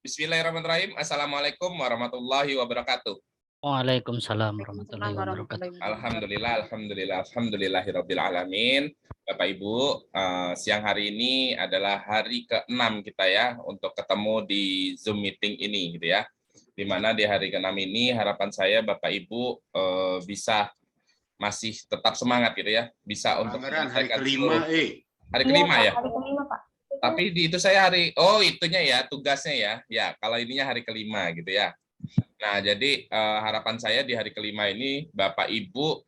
Bismillahirrahmanirrahim. Assalamualaikum warahmatullahi wabarakatuh. Waalaikumsalam warahmatullahi wabarakatuh. Alhamdulillahirabbil alamin. Bapak Ibu, siang hari ini adalah hari ke-6 kita ya untuk ketemu di Zoom meeting ini gitu ya. Di mana di hari ke-6 ini harapan saya Bapak Ibu bisa masih tetap semangat gitu ya, bisa untuk hari kelima, hari kelima ya. Hari kelima, Pak. Tapi di itu saya itunya ya, tugasnya ya. Ya, kalau ininya hari kelima gitu ya. Nah, jadi harapan saya di hari kelima ini Bapak Ibu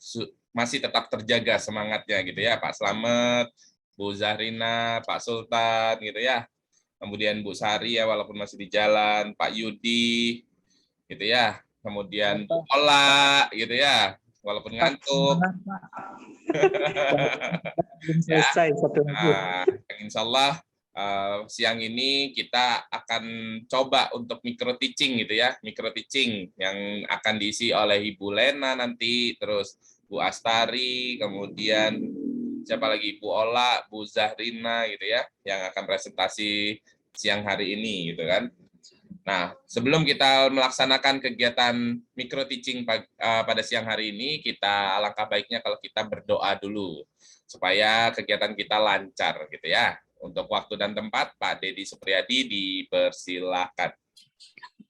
masih tetap terjaga semangatnya gitu ya, Pak Slamet, Bu Zahrina, Pak Sultan gitu ya. Kemudian Bu Sari ya walaupun masih di jalan, Pak Yudi gitu ya. Kemudian Bu Ola gitu ya, walaupun ngantuk. Selesai satu minggu. Insya Allah siang ini kita akan coba untuk micro teaching gitu ya, micro teaching yang akan diisi oleh Ibu Lena nanti, terus Bu Astari, kemudian siapa lagi, Bu Ola, Bu Zahrina gitu ya, yang akan presentasi siang hari ini gitu kan. Nah, sebelum kita melaksanakan kegiatan micro teaching pada siang hari ini, kita alangkah baiknya kalau kita berdoa dulu supaya kegiatan kita lancar gitu ya. Untuk waktu dan tempat, Pak Dedi Supriyadi dipersilakan.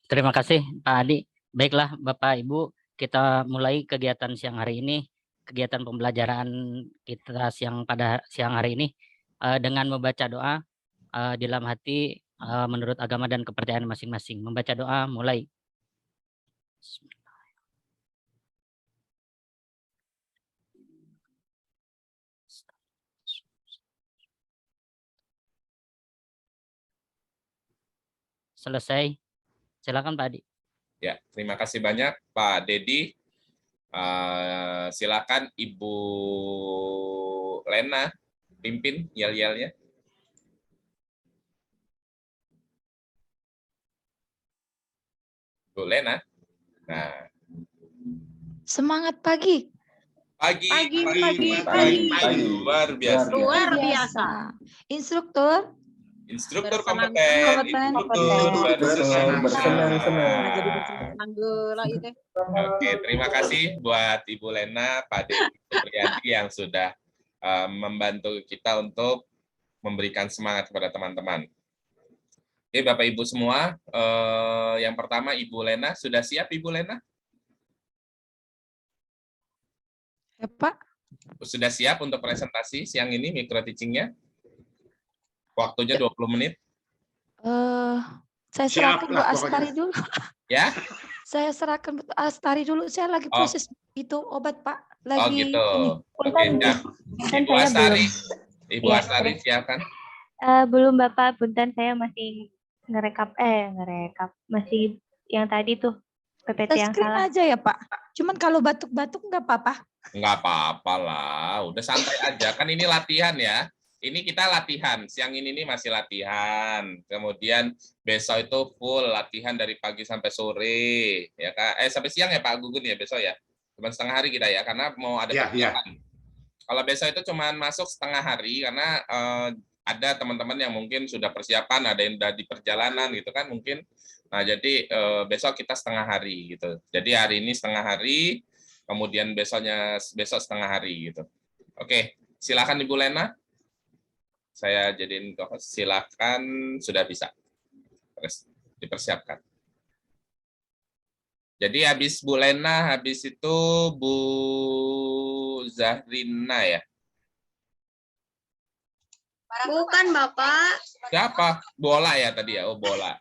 Terima kasih Pak Adi. Baiklah Bapak Ibu, kita mulai kegiatan siang hari ini, kegiatan pembelajaran kita pada siang hari ini dengan membaca doa di dalam hati menurut agama dan kepercayaan masing-masing. Membaca doa mulai. Selesai. Silakan Pak Adi. Ya, terima kasih banyak Pak Dedi. Silakan Ibu Lena pimpin yel-yelnya. Bu Lena. Nah. Semangat pagi. Pagi. Luar biasa. Instruktur kompeten. Oke, terima kasih buat Ibu Lena, Pak Dedi Supriyadi yang sudah membantu kita untuk memberikan semangat kepada teman-teman. Oke, Bapak Ibu semua, yang pertama Ibu Lena, sudah siap Ibu Lena? ya Pak. Sudah siap untuk presentasi siang ini micro teaching-nya? Waktunya 20 menit. Saya serahkan Bu Astari dulu. Ya? Saya serahkan Bu Astari dulu. Saya lagi proses itu obat Pak. Lagi gitu. ini. Oke, siap. Ibu Astari. Ibu Astari siapkan. Belum Bapak, punten saya masih ngerekap masih yang tadi tuh PPT yang screen salah. aja ya Pak. Cuman kalau batuk-batuk nggak apa-apa. Nggak apa-apa lah, udah santai aja. Kan ini latihan ya. Ini kita latihan, siang ini nih masih latihan. Kemudian besok itu full latihan dari pagi sampai sore, ya Kak. Sampai siang ya Pak Gugun ya besok ya. Cuma setengah hari kita ya, karena mau ada kegiatan. Kalau besok itu cuma masuk setengah hari karena ada teman-teman yang mungkin sudah persiapan, ada yang udah di perjalanan gitu kan mungkin. Nah, jadi besok kita setengah hari gitu. Jadi hari ini setengah hari, kemudian besok setengah hari gitu. Oke, silakan Ibu Lena. Saya jadiin silakan, sudah bisa. Terus dipersiapkan. Jadi habis Bu Lena, habis itu Bu Zahrina ya. Bukan Bapak. Siapa? Bola ya tadi ya. Oh, Bola.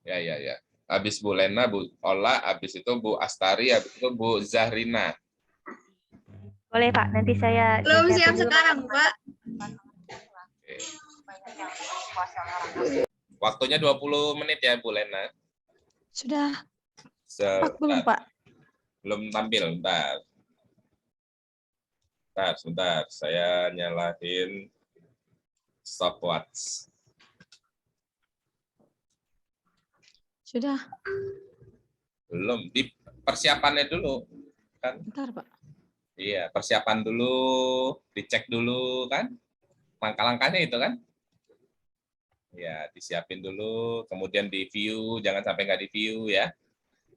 Ya. Habis Bu Lena, Bu Ola, habis itu Bu Astari, habis itu Bu Zahrina. Boleh Pak, nanti saya belum siap sekarang Pak. Waktunya 20 menit ya Bu Lena. Sudah. Belum Pak. Belum tampil, Sebentar. Saya nyalahin stopwatch. Sudah. Belum, di persiapannya dulu kan. Bentar Pak. Iya, persiapan dulu, dicek dulu kan. Langkah-langkahnya itu kan. Ya, disiapin dulu, kemudian di view, jangan sampai nggak di view ya.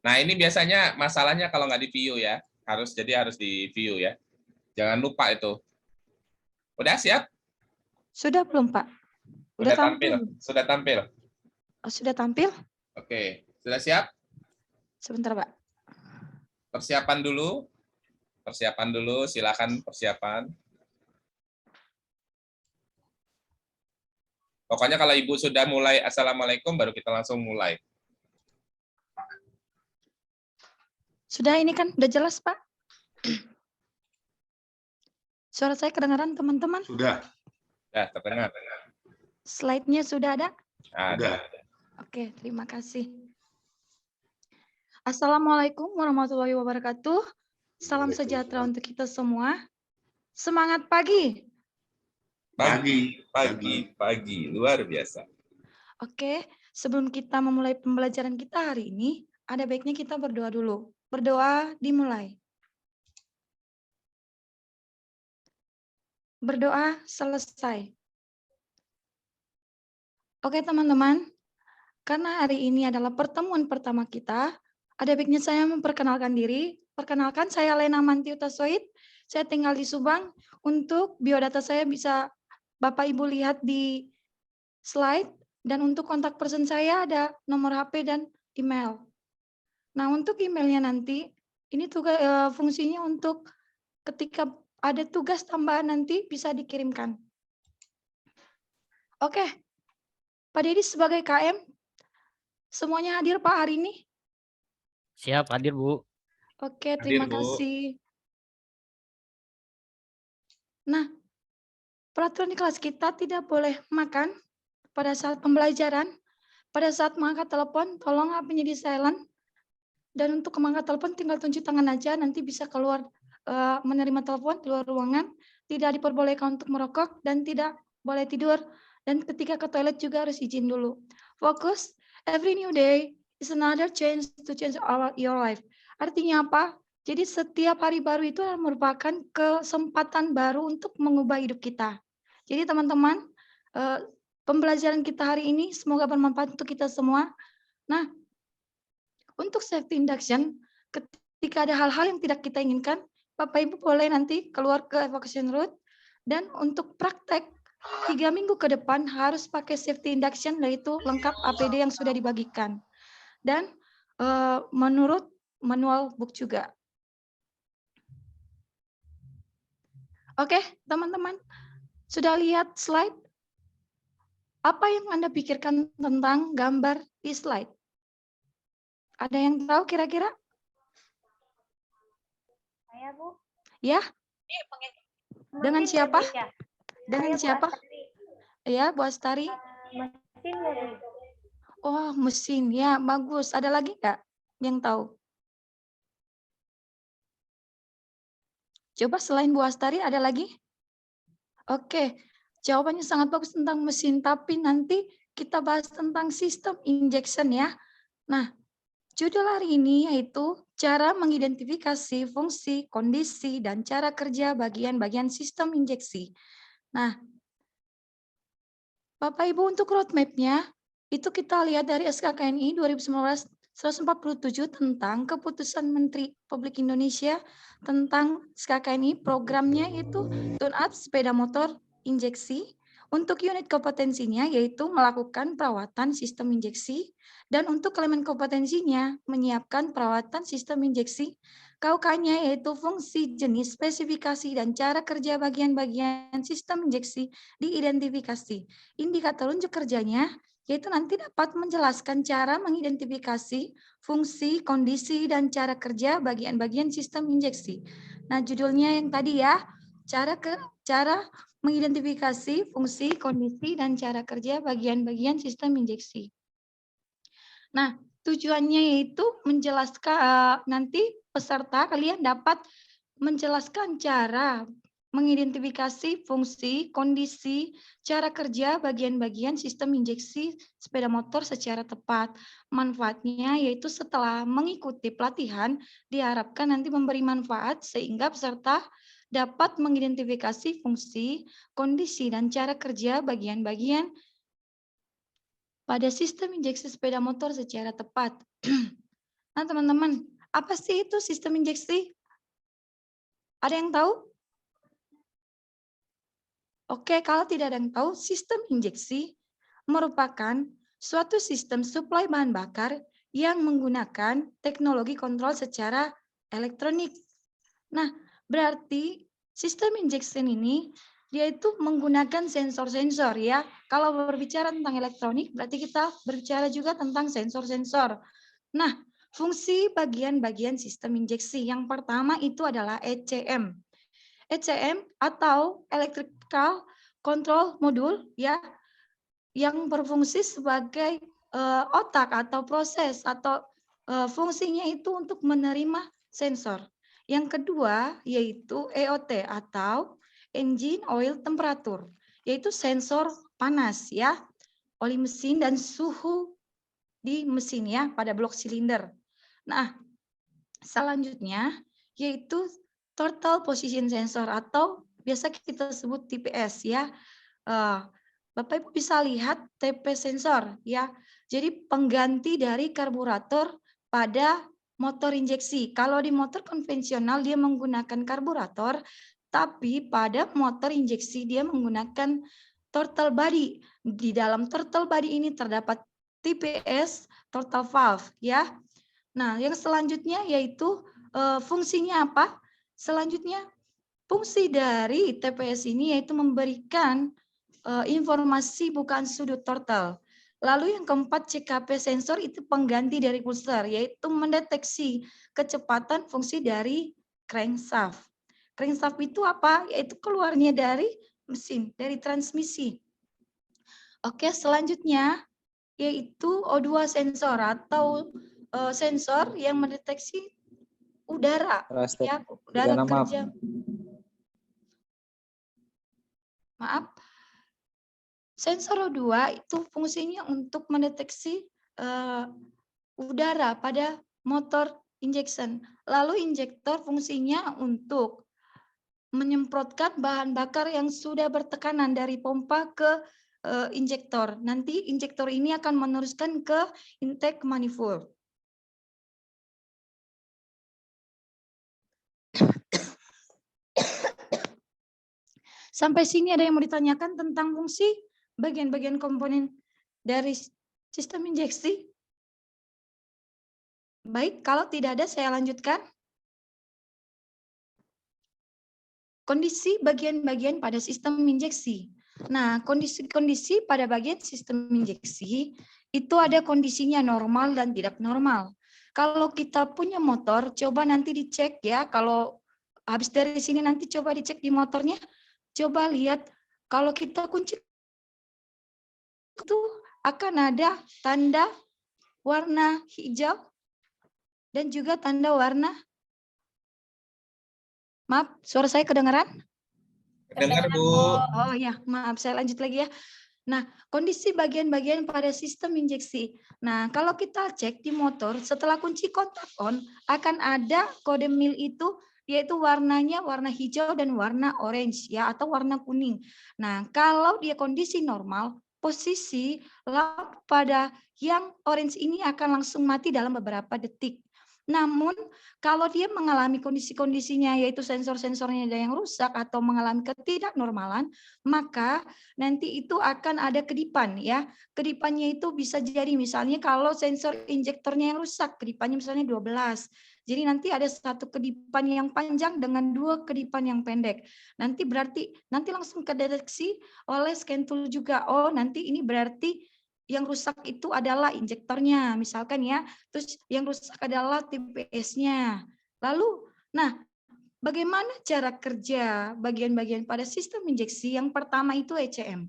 Nah, ini biasanya masalahnya kalau nggak di view ya, harus di view ya. Jangan lupa itu. Udah siap? Sudah belum, Pak? Udah tampil? Sudah tampil? Oh, sudah tampil? Oke, sudah siap? Sebentar, Pak. Persiapan dulu, silakan persiapan. Pokoknya kalau Ibu sudah mulai Assalamualaikum, baru kita langsung mulai. Sudah ini kan udah jelas, Pak? Suara saya kedengaran, teman-teman? Sudah. Sudah terdengar. Slide-nya sudah ada? Ada. Oke, terima kasih. Assalamualaikum warahmatullahi wabarakatuh. Salam sejahtera untuk kita semua. Semangat pagi. Pagi, luar biasa. Oke, sebelum kita memulai pembelajaran kita hari ini, ada baiknya kita berdoa dulu. Berdoa dimulai. Berdoa selesai. Oke teman-teman, karena hari ini adalah pertemuan pertama kita, ada baiknya saya memperkenalkan diri. Perkenalkan, saya Lena Mantiuta Soid. Saya tinggal di Subang. Untuk biodata saya bisa Bapak Ibu lihat di slide. Dan untuk kontak person saya ada nomor HP dan email. Nah, untuk emailnya nanti, ini tugas fungsinya untuk ketika ada tugas tambahan nanti bisa dikirimkan. Oke, Pak Dedi sebagai KM, semuanya hadir Pak hari ini? Siap, hadir Bu. Oke, terima Bu. kasih. Nah, peraturan di kelas kita tidak boleh makan pada saat pembelajaran. Pada saat mengangkat telepon, tolong HP-nya di silent. Dan untuk mengangkat telepon tinggal tunjuk tangan aja, nanti bisa keluar menerima telepon di luar ruangan. Tidak diperbolehkan untuk merokok dan tidak boleh tidur. Dan ketika ke toilet juga harus izin dulu. Fokus, every new day is another chance to change your life. Artinya apa? Jadi setiap hari baru itu merupakan kesempatan baru untuk mengubah hidup kita. Jadi teman-teman, pembelajaran kita hari ini semoga bermanfaat untuk kita semua. Nah, untuk safety induction, ketika ada hal-hal yang tidak kita inginkan, Bapak Ibu boleh nanti keluar ke evacuation route. Dan untuk praktek 3 minggu ke depan harus pakai safety induction, yaitu lengkap APD yang sudah dibagikan. Dan menurut manual book juga. Oke, teman-teman, sudah lihat slide? Apa yang Anda pikirkan tentang gambar di slide? Ada yang tahu kira-kira? Saya, Bu. Ya? Dengan Mesin siapa? kali ya? Dengan Saya Bu siapa? Astari. Ya, Bu Astari. Mesin kali. Oh, mesin. Ya, bagus. Ada lagi nggak yang tahu? Coba selain Bu Astari, ada lagi? Oke, jawabannya sangat bagus tentang mesin, tapi nanti kita bahas tentang sistem injection ya. Nah, judul hari ini yaitu cara mengidentifikasi fungsi, kondisi, dan cara kerja bagian-bagian sistem injeksi. Nah, Bapak Ibu untuk roadmap-nya, itu kita lihat dari SKKNI 2019-147 tentang keputusan Menteri Republik Indonesia tentang SKKNI, programnya itu tune up sepeda motor injeksi. Untuk unit kompetensinya yaitu melakukan perawatan sistem injeksi, dan untuk elemen kompetensinya menyiapkan perawatan sistem injeksi. KUK-nya yaitu fungsi, jenis, spesifikasi, dan cara kerja bagian-bagian sistem injeksi diidentifikasi. Indikator unjuk kerjanya yaitu nanti dapat menjelaskan cara mengidentifikasi fungsi, kondisi, dan cara kerja bagian-bagian sistem injeksi. Nah, judulnya yang tadi ya, cara mengidentifikasi fungsi, kondisi, dan cara kerja bagian-bagian sistem injeksi. Nah, tujuannya yaitu menjelaskan nanti peserta kalian dapat menjelaskan cara mengidentifikasi fungsi, kondisi, cara kerja bagian-bagian sistem injeksi sepeda motor secara tepat. Manfaatnya yaitu setelah mengikuti pelatihan diharapkan nanti memberi manfaat sehingga peserta dapat mengidentifikasi fungsi, kondisi, dan cara kerja bagian-bagian pada sistem injeksi sepeda motor secara tepat. Nah, teman-teman, apa sih itu sistem injeksi? Ada yang tahu? Oke, kalau tidak ada yang tahu, sistem injeksi merupakan suatu sistem suplai bahan bakar yang menggunakan teknologi kontrol secara elektronik. Nah, berarti sistem injection ini dia itu menggunakan sensor-sensor ya. Kalau berbicara tentang elektronik, berarti kita berbicara juga tentang sensor-sensor. Nah, fungsi bagian-bagian sistem injeksi yang pertama itu adalah ECM. ECM atau Electrical Control Module ya, yang berfungsi sebagai otak atau proses atau fungsinya itu untuk menerima sensor. Yang kedua yaitu EOT atau Engine Oil Temperature, yaitu sensor panas ya, oli mesin dan suhu di mesin ya pada blok silinder. Nah, selanjutnya yaitu Total Position Sensor atau biasa kita sebut TPS ya. Bapak Ibu bisa lihat TP sensor ya. Jadi pengganti dari karburator pada motor injeksi. Kalau di motor konvensional dia menggunakan karburator, tapi pada motor injeksi dia menggunakan throttle body. Di dalam throttle body ini terdapat TPS, throttle valve ya. Nah, yang selanjutnya yaitu fungsinya apa? Selanjutnya, fungsi dari TPS ini yaitu memberikan informasi bukaan sudut throttle. Lalu yang keempat, CKP sensor itu pengganti dari pulser, yaitu mendeteksi kecepatan fungsi dari crankshaft. Crankshaft itu apa? Yaitu keluarnya dari mesin, dari transmisi. Oke, selanjutnya yaitu O2 sensor atau sensor yang mendeteksi udara ya, udara kerja. Maaf. Sensor O2 itu fungsinya untuk mendeteksi udara pada motor injection. Lalu injektor fungsinya untuk menyemprotkan bahan bakar yang sudah bertekanan dari pompa ke injektor. Nanti injektor ini akan meneruskan ke intake manifold. Sampai sini ada yang mau ditanyakan tentang fungsi bagian-bagian komponen dari sistem injeksi? Baik, kalau tidak ada saya lanjutkan. Kondisi bagian-bagian pada sistem injeksi. Nah, kondisi-kondisi pada bagian sistem injeksi itu ada kondisinya normal dan tidak normal. Kalau kita punya motor, coba nanti dicek ya. Kalau habis dari sini nanti coba dicek di motornya. Coba lihat, kalau kita kunci itu akan ada tanda warna hijau dan juga tanda warna, maaf, suara saya kedengaran? Dengar, Bu. Oh ya, maaf, saya lanjut lagi ya. Nah, kondisi bagian-bagian pada sistem injeksi. Nah, kalau kita cek di motor, setelah kunci kontak on, akan ada kode mil itu, yaitu warnanya warna hijau dan warna orange ya, atau warna kuning. Nah, kalau dia kondisi normal, posisi lampu pada yang orange ini akan langsung mati dalam beberapa detik. Namun, kalau dia mengalami kondisi-kondisinya, yaitu sensor-sensornya ada yang rusak atau mengalami ketidaknormalan, maka nanti itu akan ada kedipan ya. Kedipannya itu bisa jadi misalnya kalau sensor injektornya yang rusak, kedipannya misalnya 12. Jadi nanti ada satu kedipan yang panjang dengan dua kedipan yang pendek. Nanti berarti nanti langsung kedeteksi oleh scan tool juga. Oh, nanti ini berarti yang rusak itu adalah injektornya misalkan ya. Terus yang rusak adalah TPS-nya. Lalu, nah, bagaimana cara kerja bagian-bagian pada sistem injeksi? Yang pertama itu ECM.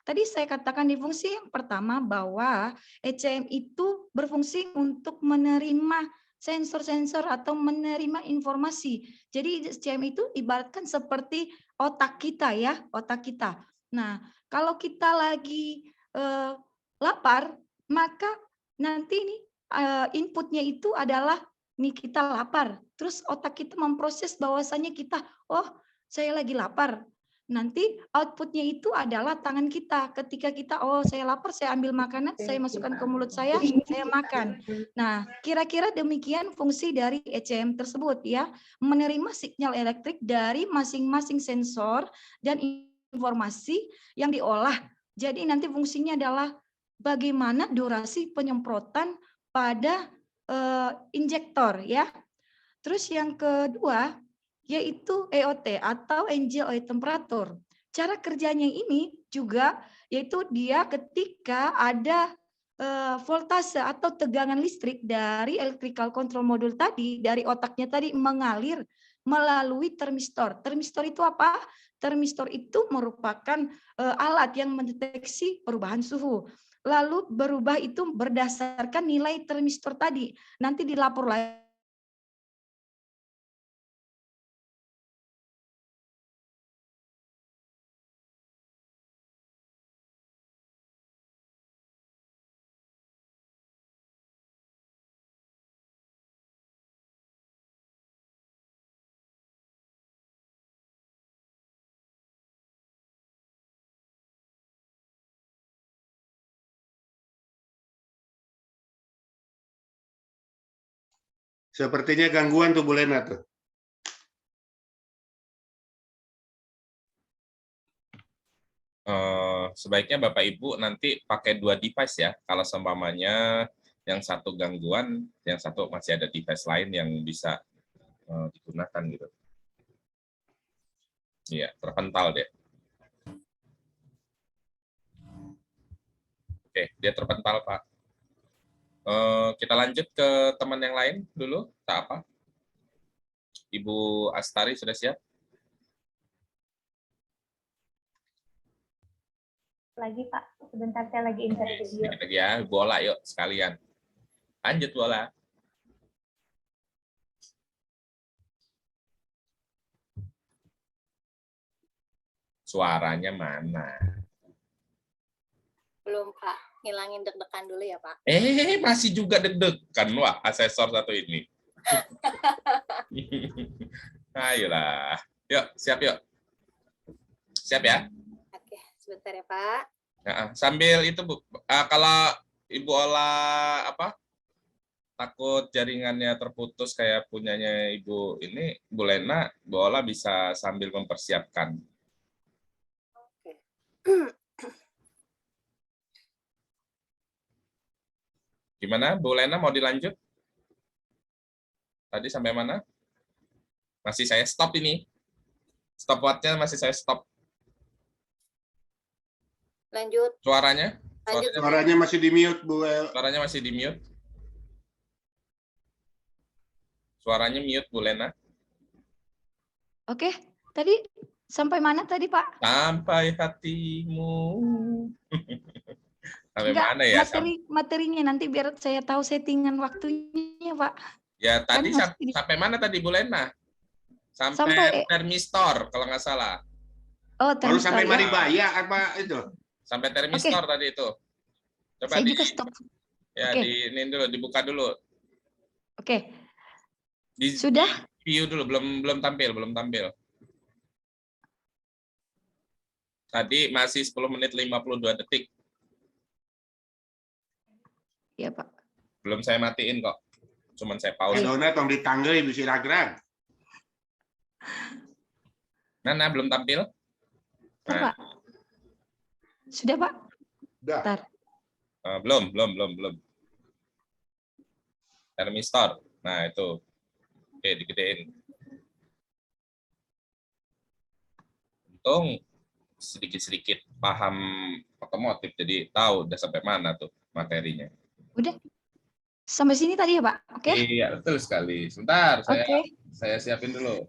Tadi saya katakan di fungsi yang pertama bahwa ECM itu berfungsi untuk menerima sensor-sensor atau menerima informasi. Jadi ECM itu ibaratkan seperti otak kita ya, otak kita. Nah, kalau kita lagi lapar, maka nanti ini inputnya itu adalah nih kita lapar. Terus otak kita memproses bahwasannya kita, oh saya lagi lapar. nanti outputnya itu adalah tangan kita. Ketika kita, oh saya lapar, saya ambil makanan, saya masukkan ke mulut saya makan. Nah, kira-kira demikian fungsi dari ECM tersebut ya, menerima sinyal elektrik dari masing-masing sensor dan informasi yang diolah. Jadi nanti fungsinya adalah bagaimana durasi penyemprotan pada injektor ya. Terus yang kedua yaitu EOT atau Angel Oil Temperature. Cara kerjanya ini juga yaitu dia ketika ada voltase atau tegangan listrik dari electrical control module tadi, dari otaknya tadi mengalir melalui termistor. Termistor itu apa? Termistor itu merupakan alat yang mendeteksi perubahan suhu. Lalu berubah itu berdasarkan nilai termistor tadi. Nanti dilapor lagi. Sepertinya gangguan tuh Bu Lena tuh. Sebaiknya Bapak Ibu nanti pakai 2 device ya. Kalau seumpamanya yang satu gangguan, yang satu masih ada device lain yang bisa digunakan gitu. Iya, terpental deh. Oke, dia terpental Pak. Kita lanjut ke teman yang lain dulu. Tak apa? Ibu Astari sudah siap? Lagi Pak, sebentar saya lagi insert Oke, video. sedikit lagi ya, bola yuk sekalian. Lanjut bola. Suaranya mana? Belum Pak, ngilangin deg-degan dulu ya Pak. Masih juga deg-degan. Wah, asesor satu ini. Ayolah. Yuk, siap yuk. Siap ya? Oke, sebentar ya Pak. Nah, sambil itu Bu, kalau Ibu Ola takut jaringannya terputus kayak punyanya Ibu ini, Bu Lena, Bu Ola bisa sambil mempersiapkan. Oke. Gimana, Bu Lena mau dilanjut? Tadi sampai mana? Masih saya stop ini. Stopwatch-nya masih saya stop. Lanjut. Suaranya? Lanjut. Suaranya masih di mute Bu. Suaranya masih di mute. Suaranya mute Bu Lena. Oke, tadi sampai mana tadi Pak? Sampai hatimu. Sampai Enggak, mana ya? materinya nanti biar saya tahu settingan waktunya Pak. Ya tadi Kan masih sampai mana tadi Bu Lena? Sampai termistor kalau nggak salah. Oh, Baru sampai ya. Maribaya apa itu? Sampai termistor tadi itu. Coba Saya juga stop. Ya, Oke. ini dulu, dibuka dulu. Oke. Di Sudah? view dulu, belum tampil. Tadi masih 10 menit 52 detik. Iya, Pak. Belum saya matiin kok. Cuman saya pause. Dona tong ditanggei bisa ragrag. Nana belum tampil? Pak. Sudah, Pak? Sudah. Bentar. Belum. Termistor. Nah, itu. Oke, digedein. Untung sedikit-sedikit paham otomotif, jadi tahu udah sampai mana tuh materinya. Udah. Sampai sini tadi ya, Pak? Oke. Iya, betul sekali. Sebentar, saya siapin dulu.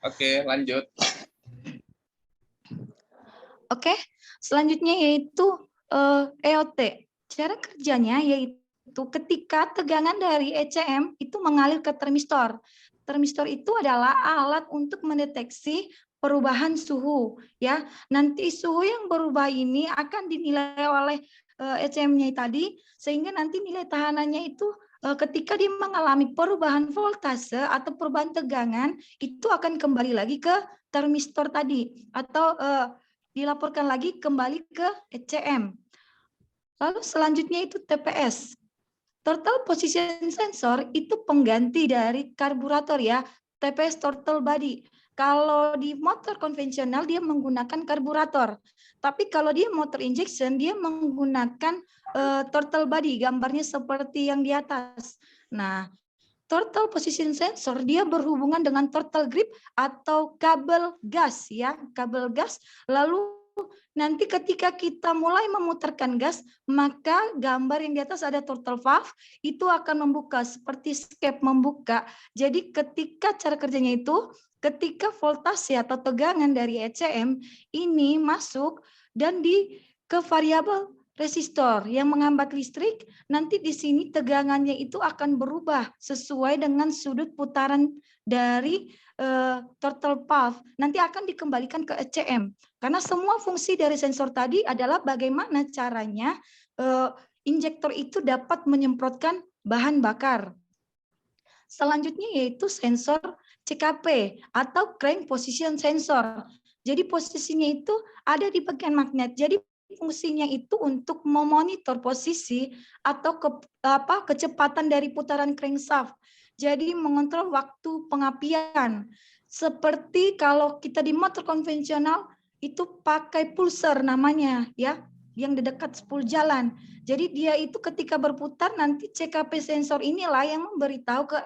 Oke, lanjut. Oke, selanjutnya yaitu EOT. Cara kerjanya yaitu ketika tegangan dari ECM itu mengalir ke termistor. Termistor itu adalah alat untuk mendeteksi perubahan suhu, ya. Nanti suhu yang berubah ini akan dinilai oleh ECM-nya tadi, sehingga nanti nilai tahanannya itu ketika dia mengalami perubahan voltase atau perubahan tegangan, itu akan kembali lagi ke termistor tadi atau dilaporkan lagi kembali ke ECM. Lalu selanjutnya itu TPS. Total Position Sensor itu pengganti dari karburator ya, TPS Total Body. Kalau di motor konvensional dia menggunakan karburator. Tapi kalau dia motor injection dia menggunakan total body, gambarnya seperti yang di atas. Nah, total position sensor dia berhubungan dengan total grip atau kabel gas ya, kabel gas. Lalu nanti ketika kita mulai memutarkan gas, maka gambar yang di atas ada total valve itu akan membuka seperti escape membuka. Jadi ketika cara kerjanya itu, ketika voltase atau tegangan dari ECM ini masuk dan ke variabel resistor yang menghambat listrik, nanti di sini tegangannya itu akan berubah sesuai dengan sudut putaran dari total valve. Nanti akan dikembalikan ke ECM. Karena semua fungsi dari sensor tadi adalah bagaimana caranya injektor itu dapat menyemprotkan bahan bakar. Selanjutnya yaitu sensor CKP atau crank position sensor. Jadi posisinya itu ada di bagian magnet. Jadi fungsinya itu untuk memonitor posisi atau kecepatan dari putaran crankshaft. Jadi mengontrol waktu pengapian. Seperti kalau kita di motor konvensional itu pakai pulser namanya ya, yang di dekat spool jalan. Jadi dia itu ketika berputar nanti CKP sensor inilah yang memberitahu ke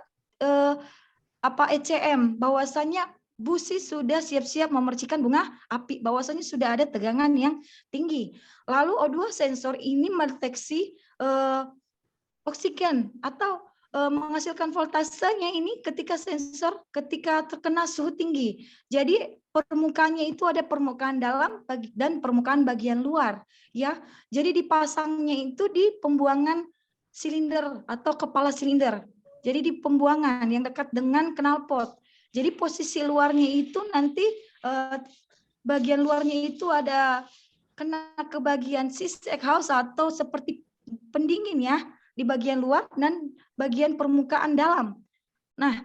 ECM bahwasanya busi sudah siap-siap memercikan bunga api, bahwasanya sudah ada tegangan yang tinggi. Lalu O2 sensor ini mendeteksi oksigen atau menghasilkan voltasenya ini ketika terkena suhu tinggi. Jadi permukaannya itu ada permukaan dalam dan permukaan bagian luar ya. Jadi dipasangnya itu di pembuangan silinder atau kepala silinder. Jadi di pembuangan yang dekat dengan knalpot. Jadi posisi luarnya itu nanti bagian luarnya itu ada kena ke bagian sys exhaust atau seperti pendingin ya di bagian luar dan bagian permukaan dalam. Nah,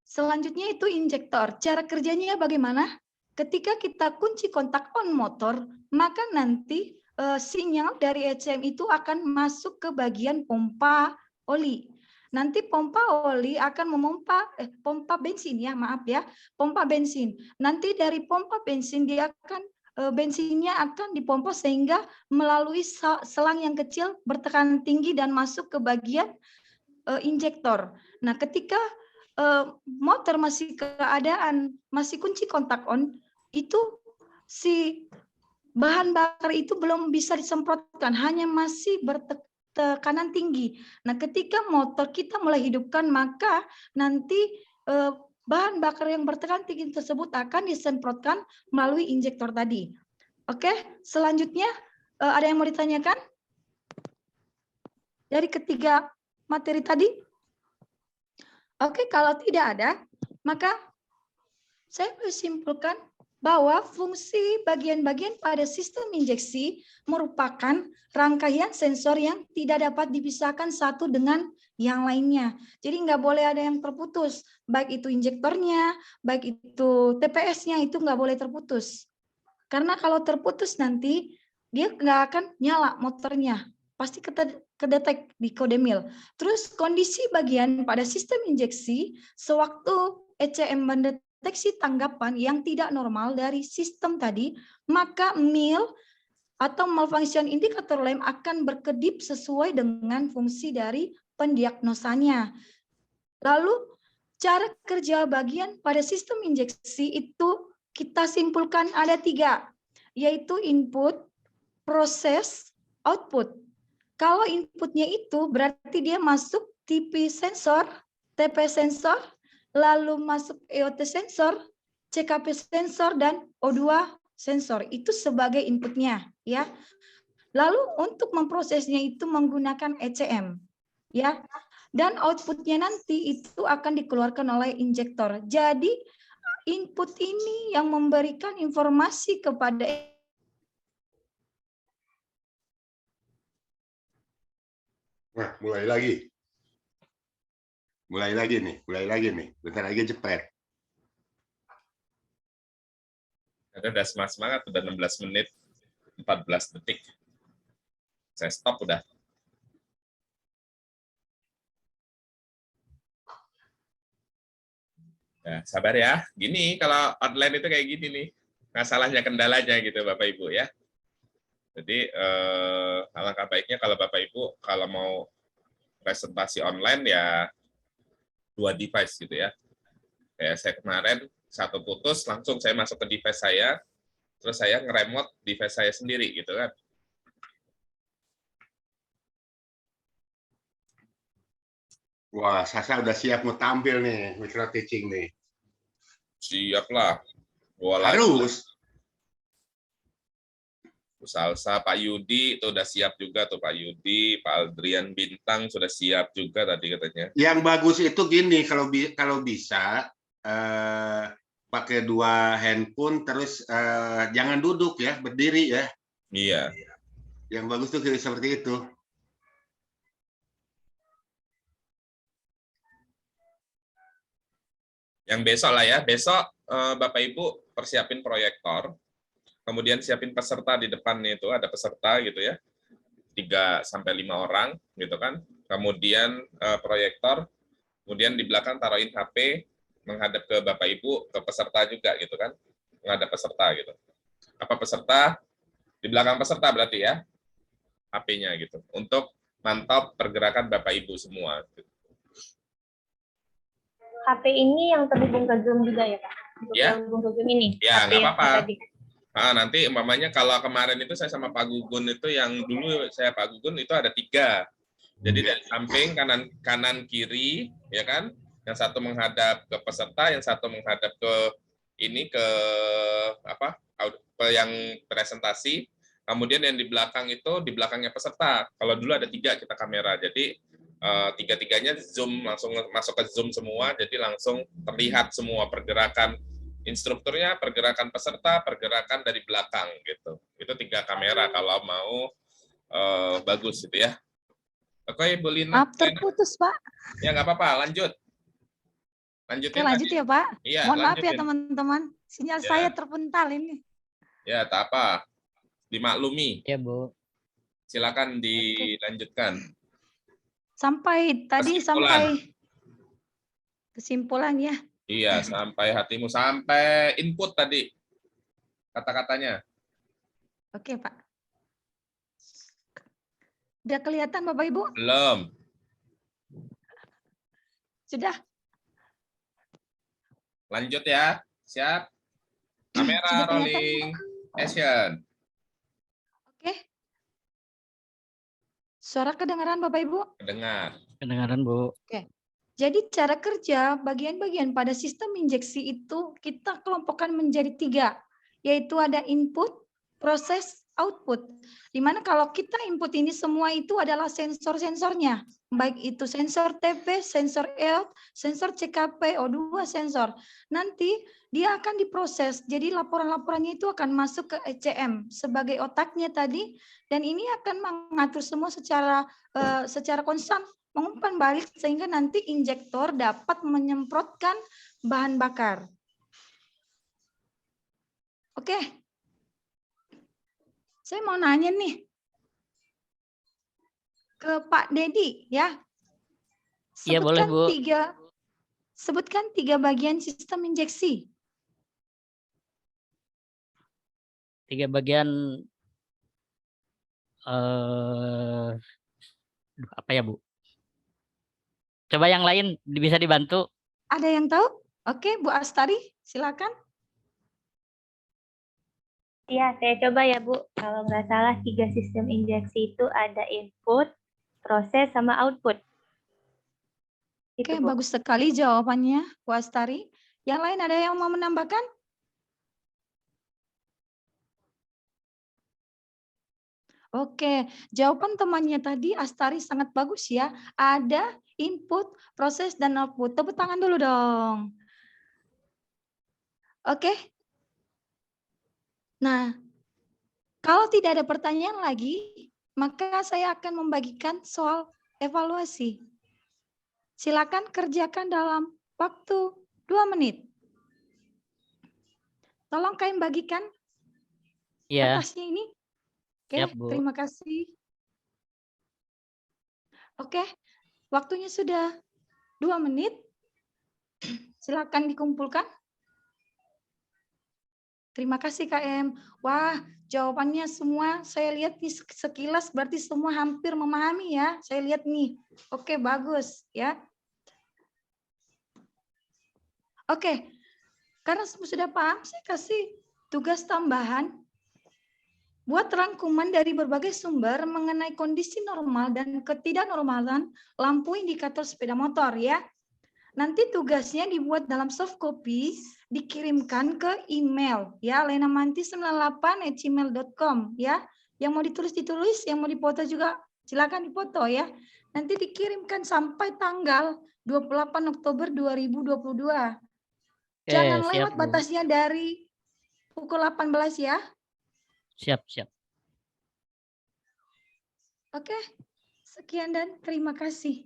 selanjutnya itu injektor. Cara kerjanya bagaimana? Ketika kita kunci kontak on motor, maka nanti sinyal dari ECM itu akan masuk ke bagian pompa oli. Nanti pompa oli akan pompa bensin ya, maaf ya, pompa bensin. Nanti dari pompa bensin dia akan bensinnya akan dipompa sehingga melalui selang yang kecil bertekanan tinggi dan masuk ke bagian injektor. Nah, ketika motor masih keadaan masih kunci kontak on, itu si bahan bakar itu belum bisa disemprotkan, hanya masih tekanan tinggi. Nah, ketika motor kita mulai hidupkan, maka nanti bahan bakar yang bertekanan tinggi tersebut akan disemprotkan melalui injektor tadi. Oke, selanjutnya ada yang mau ditanyakan? Dari ketiga materi tadi? Oke, kalau tidak ada, maka saya boleh simpulkan bahwa fungsi bagian-bagian pada sistem injeksi merupakan rangkaian sensor yang tidak dapat dipisahkan satu dengan yang lainnya. Jadi nggak boleh ada yang terputus, baik itu injektornya, baik itu TPS-nya, itu nggak boleh terputus. Karena kalau terputus nanti dia nggak akan nyala motornya, pasti kedetek di kode mil. Terus kondisi bagian pada sistem injeksi sewaktu ECM mendeteksi tanggapan yang tidak normal dari sistem tadi, maka mil atau malfunction indicator lamp akan berkedip sesuai dengan fungsi dari pendiagnosanya. Lalu cara kerja bagian pada sistem injeksi itu kita simpulkan ada 3, yaitu input, proses, output. Kalau inputnya itu berarti dia masuk TP sensor, TP sensor, lalu masuk EOT sensor, CKP sensor, dan O2 sensor. Itu sebagai inputnya, ya. Lalu untuk memprosesnya itu menggunakan ECM, ya. Dan outputnya nanti itu akan dikeluarkan oleh injektor. Jadi input ini yang memberikan informasi kepada Nah, mulai lagi. Mulai lagi nih. Bentar lagi cepet. Udah semangat, udah 16 menit 14 detik. Saya stop udah. Nah, sabar ya. Gini kalau online itu kayak gini nih. Masalahnya kendalanya gitu Bapak Ibu ya. Jadi alangkah baiknya kalau Bapak Ibu kalau mau presentasi online ya 2 device gitu ya. Kayak saya kemarin satu putus langsung saya masuk ke device saya, terus saya nge-remote device saya sendiri gitu kan. Wah, Sasa udah siap mau tampil nih, micro teaching nih. Siap lah. Bola Harus. Bu Salsa, Pak Yudi itu udah siap juga tuh Pak Yudi, Pak Aldrian Bintang sudah siap juga tadi katanya. Yang bagus itu gini, kalau bisa pakai 2 handphone, terus jangan duduk ya, berdiri ya. Iya. Yang bagus tuh seperti itu. Yang besok lah ya, besok Bapak Ibu persiapin proyektor, kemudian siapin peserta di depan itu, ada peserta gitu ya, 3 sampai 5 orang gitu kan, kemudian proyektor, kemudian di belakang taruhin HP, menghadap ke Bapak Ibu, ke peserta juga gitu kan, menghadap peserta gitu. Apa peserta? Di belakang peserta berarti ya, HP-nya gitu, untuk mantau pergerakan Bapak Ibu semua. HP ini yang terhubung ke Zoom juga ya, Pak? Untuk Ya. terhubung ke Zoom ini? Ya, HP nggak yang apa-apa. tadi. Nanti umpamanya kalau kemarin itu saya sama Pak Gugun itu yang dulu saya Pak Gugun itu ada 3. Jadi dari samping kanan kiri ya kan, yang satu menghadap ke peserta, yang satu menghadap ke ini ke apa? Ke yang presentasi. Kemudian yang di belakang itu di belakangnya peserta. Kalau dulu ada 3 kita kamera. Jadi 3-tiganya zoom langsung masuk ke zoom semua. Jadi langsung terlihat semua pergerakan instrukturnya, pergerakan peserta, pergerakan dari belakang gitu. Itu 3 kamera kalau mau bagus gitu ya. Oke, Bu Lina. Maaf terputus, Pak. Ya nggak apa-apa, lanjut. Lanjutin Oke, lanjut tadi. ya, Pak. Iya, Mohon maaf ya, lanjutin. teman-teman. Sinyal Ya. saya terpental ini. Ya, tak apa. Dimaklumi. Ya, Bu. Silakan dilanjutkan. Sampai tadi Kesimpulan. kesimpulan ya. Iya, sampai hatimu, sampai input tadi kata-katanya. Oke, Pak. Udah kelihatan Bapak Ibu? Belum. Sudah? Lanjut ya. Siap. Kamera Sudah kelihatan, rolling. Action. Oke. Suara kedengaran Bapak Ibu? Kedengar. Kedengaran, Bu. Jadi cara kerja bagian-bagian pada sistem injeksi itu kita kelompokkan menjadi 3, yaitu ada input, proses, output. Dimana kalau kita input ini semua itu adalah sensor-sensornya, baik itu sensor TP, sensor EOT, sensor CKP, O2 sensor. Nanti dia akan diproses, jadi laporan-laporannya itu akan masuk ke ECM sebagai otaknya tadi, dan ini akan mengatur semua secara konstan, mengumpan balik sehingga nanti injektor dapat menyemprotkan bahan bakar. Oke. Saya mau nanya nih ke Pak Dedi ya. Iya, boleh, Bu. Sebutkan 3 bagian sistem injeksi. 3 bagian apa ya, Bu? Coba yang lain bisa dibantu. Ada yang tahu? Oke, Bu Astari, silakan. Iya, saya coba ya, Bu. Kalau nggak salah 3 sistem injeksi itu ada input, proses, sama output. Itu, Oke, Bu. bagus sekali jawabannya, Bu Astari. Yang lain ada yang mau menambahkan? Oke, jawaban temannya tadi Astari sangat bagus ya. Ada input, proses, dan output. Tepuk tangan dulu dong. Oke. Nah, kalau tidak ada pertanyaan lagi, maka saya akan membagikan soal evaluasi. Silakan kerjakan dalam waktu 2 menit. Tolong kalian bagikan Iya, kertasnya ini. Oke, siap, Bu. terima kasih. Oke, waktunya sudah 2 menit. Silakan dikumpulkan. Terima kasih KM. Wah, jawabannya semua saya lihat nih sekilas berarti semua hampir memahami ya. Saya lihat nih. Oke, bagus ya. Oke, karena sudah paham, saya kasih tugas tambahan. Buat rangkuman dari berbagai sumber mengenai kondisi normal dan ketidaknormalan lampu indikator sepeda motor ya. Nanti tugasnya dibuat dalam soft copy, dikirimkan ke email ya, lenamanti98@gmail.com ya. Yang mau ditulis, yang mau dipoto juga silakan dipoto ya. Nanti dikirimkan sampai tanggal 28 Oktober 2022. Jangan siap, lewat Bu. batasnya dari pukul 18 ya. Siap, siap. Oke, sekian dan terima kasih.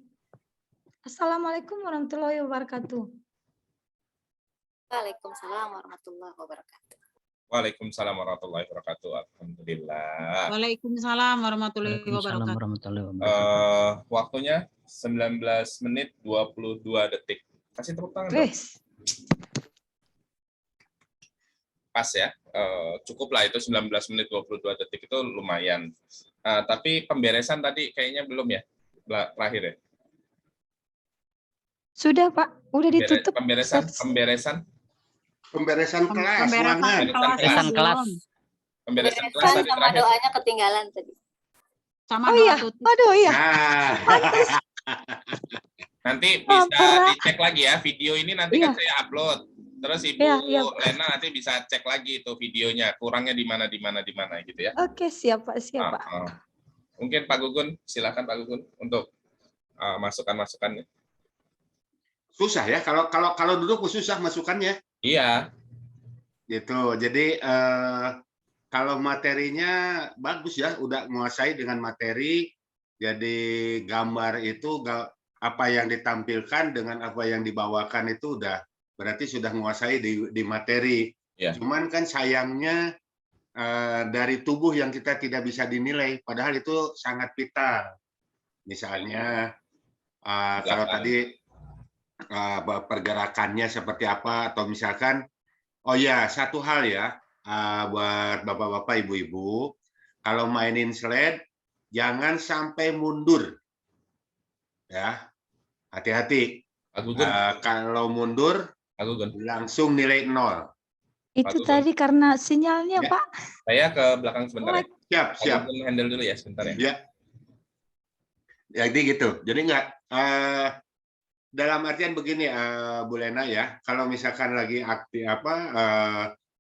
Assalamualaikum warahmatullahi wabarakatuh. Waalaikumsalam warahmatullahi wabarakatuh. Waalaikumsalam warahmatullahi wabarakatuh. Alhamdulillah. Waalaikumsalam warahmatullahi Waalaikumsalam wabarakatuh. warahmatullahi wabarakatuh. Waktunya 19 menit 22 detik. Kasih tepuk tangan dong. Wes. Pas ya. Cukup lah itu 19 menit 22 detik itu lumayan. Tapi pemberesan tadi kayaknya belum ya. Terakhir ya. Sudah Pak, udah ditutup. Pemberesan Pemberesan kelas, Pemberesan ruangan. Pemberesan kelas. Pemberesan kelas Beresan tadi sama terakhir. doanya ketinggalan tadi. Sama Oh doa iya, tutup. aduh iya. Nah, Nanti bisa Parah. dicek lagi ya, video ini nanti kan Iya. saya upload. Terus Ibu Iya. Lena nanti bisa cek lagi itu videonya, kurangnya di mana gitu ya. Oke, siap Pak, siap Pak. Mungkin Pak Gugun, silakan Pak Gugun untuk masukan-masukannya. susah ya. Kalau duduk susah masukannya. Iya, Gitu. Jadi kalau materinya bagus ya, udah menguasai dengan materi. Jadi gambar itu apa yang ditampilkan dengan apa yang dibawakan itu udah berarti sudah menguasai di materi. Iya. Cuman kan sayangnya dari tubuh yang kita tidak bisa dinilai, padahal itu sangat vital. Misalnya kalau tadi pergerakannya seperti apa, atau misalkan, oh ya satu hal ya buat bapak-bapak, ibu-ibu, kalau mainin sled jangan sampai mundur, ya hati-hati. Pak Gugun, Kalau mundur Pak Gugun. langsung nilai 0. Itu Pak Gugun. tadi karena sinyalnya Ya. Pak. Saya ke belakang sebentar ya. Siap, Pak siap. Gugun handle dulu ya sebentar ya. Ya. Jadi gitu. Jadi enggak dalam artian begini Bu Lena ya, kalau misalkan lagi aktif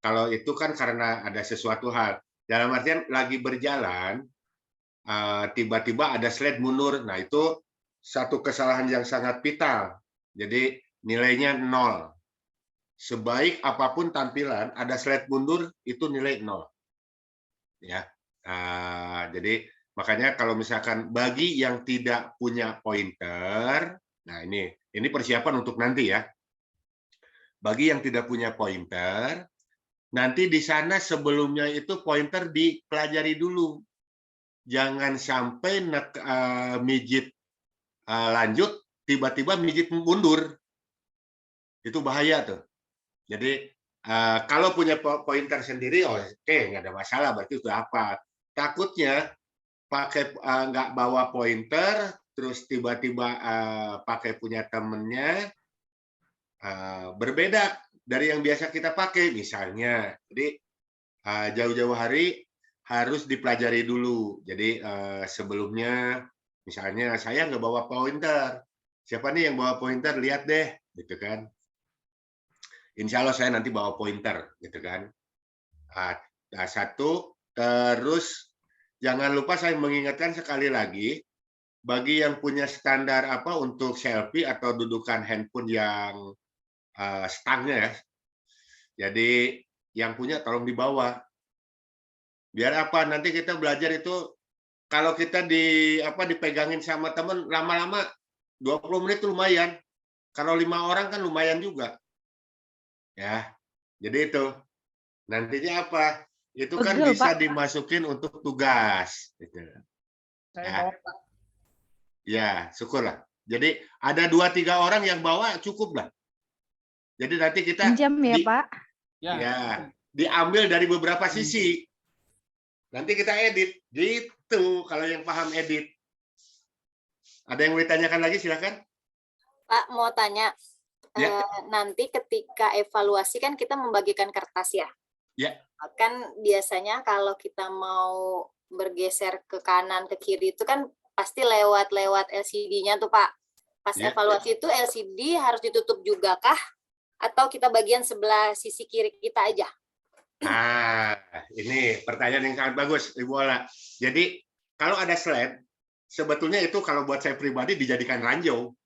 kalau itu kan karena ada sesuatu hal. Dalam artian lagi berjalan tiba-tiba ada slide mundur. Nah, itu satu kesalahan yang sangat vital. Jadi nilainya 0. Sebaik apapun tampilan, ada slide mundur itu nilai 0. Ya. Jadi makanya kalau misalkan bagi yang tidak punya pointer, nah ini persiapan untuk nanti ya. Bagi yang tidak punya pointer, nanti di sana sebelumnya itu pointer dipelajari dulu. Jangan sampai mijit lanjut, tiba-tiba mijit mundur. Itu bahaya tuh. Jadi kalau punya pointer sendiri, oke, nggak ada masalah, berarti itu apa. Takutnya pakai nggak bawa pointer, terus tiba-tiba pakai punya temennya, berbeda dari yang biasa kita pakai. Misalnya, jadi jauh-jauh hari harus dipelajari dulu. Jadi sebelumnya, misalnya saya nggak bawa pointer. Siapa nih yang bawa pointer? Lihat deh, gitu kan. Insya Allah saya nanti bawa pointer, gitu kan. Satu, terus jangan lupa saya mengingatkan sekali lagi, bagi yang punya standar untuk selfie atau dudukan handphone yang stangnya ya. Jadi yang punya tolong dibawa. Biar apa? Nanti kita belajar itu kalau kita dipegangin sama temen lama-lama 20 menit itu lumayan. Kalau 5 orang kan lumayan juga. Ya. Jadi itu. Nantinya apa? Itu kan Pegel, bisa Pak. dimasukin untuk tugas gitu. Saya Ya. bawa, Pak. Ya, syukurlah. Jadi ada 2-3 orang yang bawa cukup lah. Jadi nanti kita Pinjam ya, Pak. ya diambil dari beberapa sisi. Nanti kita edit. Gitu kalau yang paham edit. Ada yang mau ditanyakan lagi silakan. Pak, mau tanya. Ya. Nanti ketika evaluasi kan kita membagikan kertas ya. Ya. Kan biasanya kalau kita mau bergeser ke kanan ke kiri itu kan pasti lewat LCD-nya tuh Pak. Pas Ya. evaluasi itu LCD harus ditutup juga kah? Atau kita bagian sebelah sisi kiri kita aja? Nah, ini pertanyaan yang sangat bagus, Ibu Ola. Jadi, kalau ada slide, sebetulnya itu kalau buat saya pribadi dijadikan ranjau.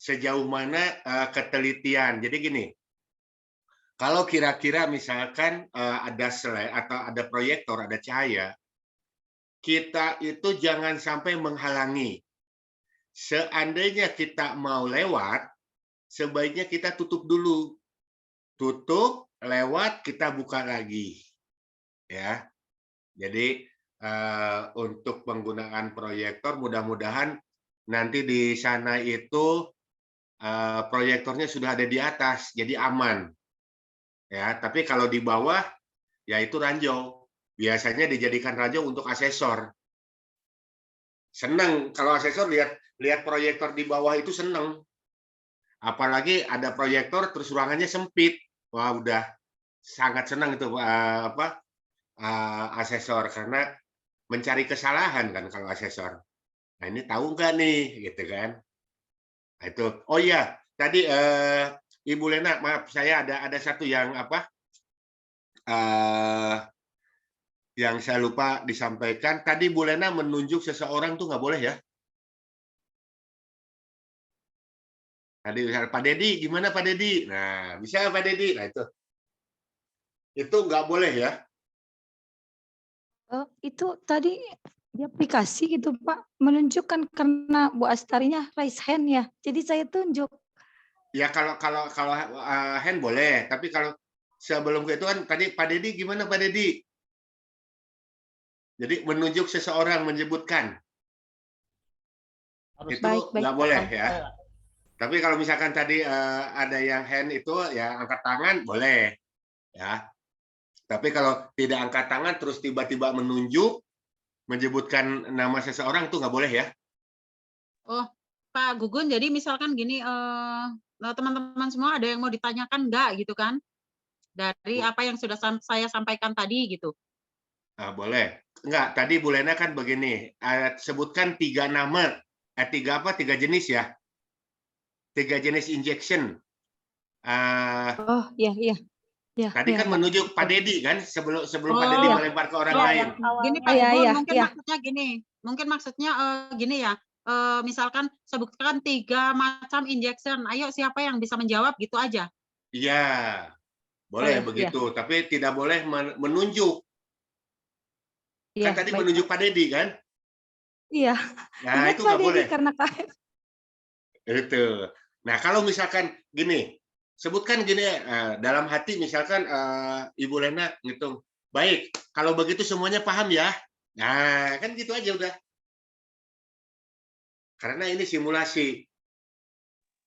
Sejauh mana ketelitian. Jadi gini, kalau kira-kira misalkan ada slide atau ada proyektor, ada cahaya, kita itu jangan sampai menghalangi. Seandainya kita mau lewat, sebaiknya kita tutup dulu. Tutup, lewat, kita buka lagi. Ya. Jadi untuk penggunaan proyektor mudah-mudahan nanti di sana itu proyektornya sudah ada di atas, jadi aman. Ya, tapi kalau di bawah ya itu ranjau. Biasanya dijadikan ranjau untuk asesor. Seneng kalau asesor lihat proyektor di bawah itu seneng. Apalagi ada proyektor terus ruangannya sempit. Wah, udah sangat senang itu asesor karena mencari kesalahan kan kalau asesor. Nah, ini tahu nggak nih gitu kan. Nah, itu. Oh iya, tadi Ibu Lena, maaf saya ada satu yang yang saya lupa disampaikan. Tadi Bu Lena menunjuk seseorang tuh nggak boleh ya. Tadi misalnya Pak Dedi, gimana Pak Dedi? Nah, bisa Pak Dedi? Nah, itu nggak boleh ya. Itu tadi di aplikasi gitu Pak, menunjukkan karena Bu Astarinya raise hand ya. Jadi saya tunjuk. Ya kalau hand boleh, tapi kalau sebelum itu kan tadi Pak Dedi gimana Pak Dedi? Jadi menunjuk seseorang, menyebutkan. Itu nggak boleh ya. Tapi kalau misalkan tadi ada yang hand itu ya angkat tangan boleh ya. Tapi kalau tidak angkat tangan terus tiba-tiba menunjuk, menyebutkan nama seseorang tuh nggak boleh ya. Oh, Pak Gugun, jadi misalkan gini, teman-teman semua ada yang mau ditanyakan nggak gitu kan? Dari apa yang sudah saya sampaikan tadi gitu. Nah, boleh. Enggak, tadi Bu Lena kan begini, sebutkan 3 nama, 3 jenis ya. 3 jenis injection. Oh, iya. Ya, Tadi kan menunjuk Pak Dedi kan sebelum Pak Dedi melempar ke orang lain. Gini Pak Gugun, mungkin maksudnya gini. Mungkin maksudnya gini ya. Misalkan sebutkan 3 macam injection. Ayo siapa yang bisa menjawab gitu aja. Iya. Boleh begitu, tapi tidak boleh menunjuk. Kan tadi menunjuk Pak Dedi kan? Iya. Nah, itu nggak boleh. Karena KF. Itu. Nah, kalau misalkan gini, sebutkan gini dalam hati misalkan Ibu Lena ngitung. Baik, kalau begitu semuanya paham ya. Nah, kan gitu aja udah. Karena ini simulasi.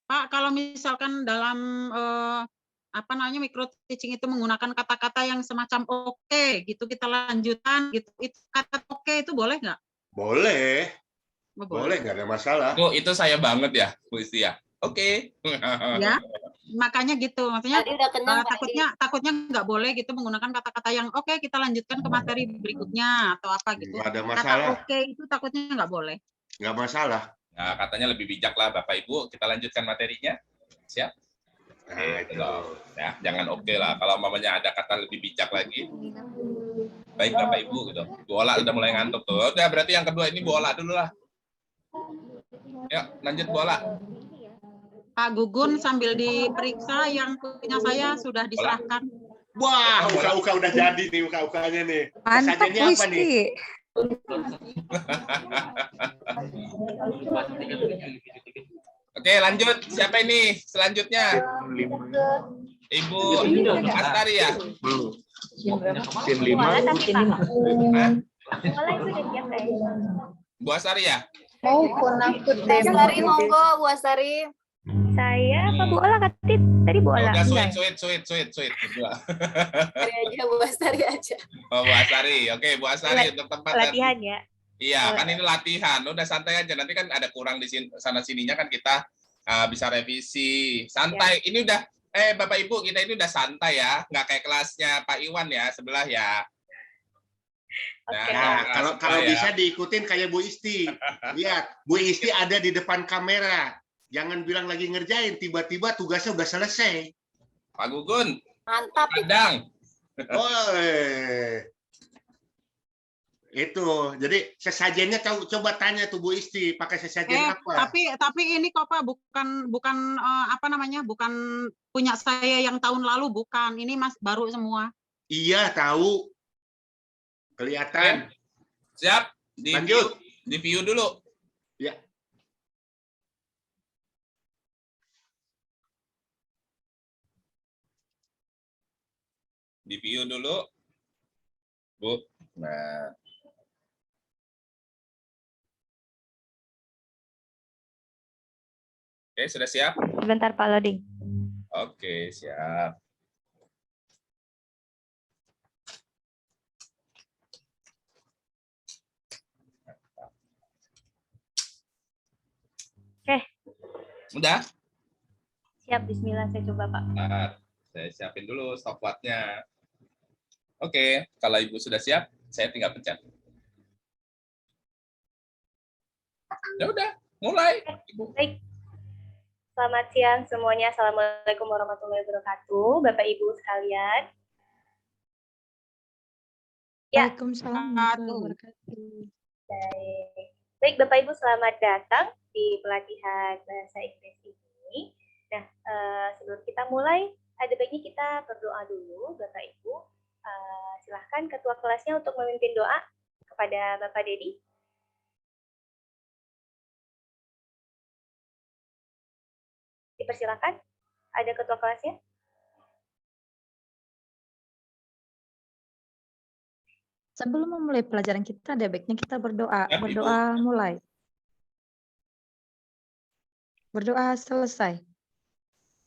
Pak, kalau misalkan dalam micro teaching itu menggunakan kata-kata yang semacam oke gitu, kita lanjutkan gitu, itu kata oke itu boleh nggak? Boleh. Boleh, nggak ada masalah. Itu saya banget ya, Bu Isti ya. Oke. Ya, makanya gitu. Maksudnya Tadi udah kenyang, takutnya nggak boleh gitu menggunakan kata-kata yang oke, kita lanjutkan ke materi berikutnya atau apa gitu. Nggak ada masalah. Kata oke itu takutnya nggak boleh. Nggak masalah. Nah, katanya lebih bijak lah Bapak Ibu. Kita lanjutkan materinya. Siap? Nah, gitu loh. Ya, jangan oke lah. Kalau mamanya ada kata lebih bijak lagi. Baik Bapak Ibu gitu. Bu Ola udah mulai ngantuk tuh. Udah berarti yang kedua ini Bu Ola dulu lah. Yuk, lanjut Bu Ola. Pak Gugun sambil diperiksa yang punya saya sudah diserahkan. Wah, uka-uka udah jadi nih, uka-ukanya nih. Mantap, Sajiannya apa nih? Oke, lanjut. Siapa ini selanjutnya? Ibu Astari ya? Tim 5. Hah? Mulai sudah siap kayaknya. Bu Astari ya? Bu Astari, monggo Bu Astari. Saya apa Bu Ola Katip? Tadi Bu Ola. Udah Enggak. sweet. Berdua. Astari aja, Bu Astari aja. Oh, Bu Astari. Oke, Bu Astari untuk tempat Latihan ya. Iya, kan ini latihan. Udah santai aja. Nanti kan ada kurang di sini, sana sininya kan kita bisa revisi. Santai. Ini udah Bapak Ibu, kita ini udah santai ya. Nggak kayak kelasnya Pak Iwan ya, sebelah ya. Nah, Oke. Nah, kelas kalau sebelah ya. bisa diikutin kayak Bu Isti. Lihat, Bu Isti ada di depan kamera. Jangan bilang lagi ngerjain, tiba-tiba tugasnya udah selesai. Pak Gugun, Mantap itu. kadang. Oh, itu. Jadi sesajennya coba tanya tuh Bu Isti, pakai sesajen apa? Tapi ini kok Pak bukan apa namanya? Bukan punya saya yang tahun lalu, bukan. Ini Mas baru semua. Iya, tahu. Kelihatan. Siap? Di Lanjut. view dulu. Ya. Di view dulu. Bu. Nah. Oke, sudah siap? Sebentar Pak loading. Oke, siap. Oke. Udah? Siap, bismillah saya coba Pak. Nah, saya siapin dulu stopwatch-nya. Oke, kalau Ibu sudah siap, saya tinggal pencet. Ya udah, mulai. Baik. Selamat siang semuanya. Assalamualaikum warahmatullahi wabarakatuh. Bapak Ibu sekalian. Ya. Waalaikumsalam warahmatullahi wabarakatuh. Baik, Bapak Ibu selamat datang di pelatihan bahasa Inggris ini. Nah, sebelum kita mulai, ada baiknya kita berdoa dulu, Bapak Ibu. Silahkan ketua kelasnya untuk memimpin doa kepada Bapak Dedi. Dipersilakan. Ada ketua kelasnya? Sebelum memulai pelajaran kita, ada baiknya kita berdoa. Ya, Ibu. Berdoa mulai. Berdoa selesai.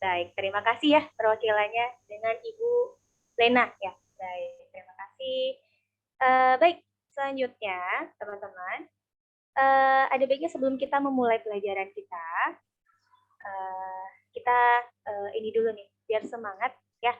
Baik, terima kasih ya perwakilannya dengan Ibu Lena ya. Baik, terima kasih. Baik, selanjutnya teman-teman, ada baiknya sebelum kita memulai pelajaran kita, kita ini dulu nih, biar semangat ya.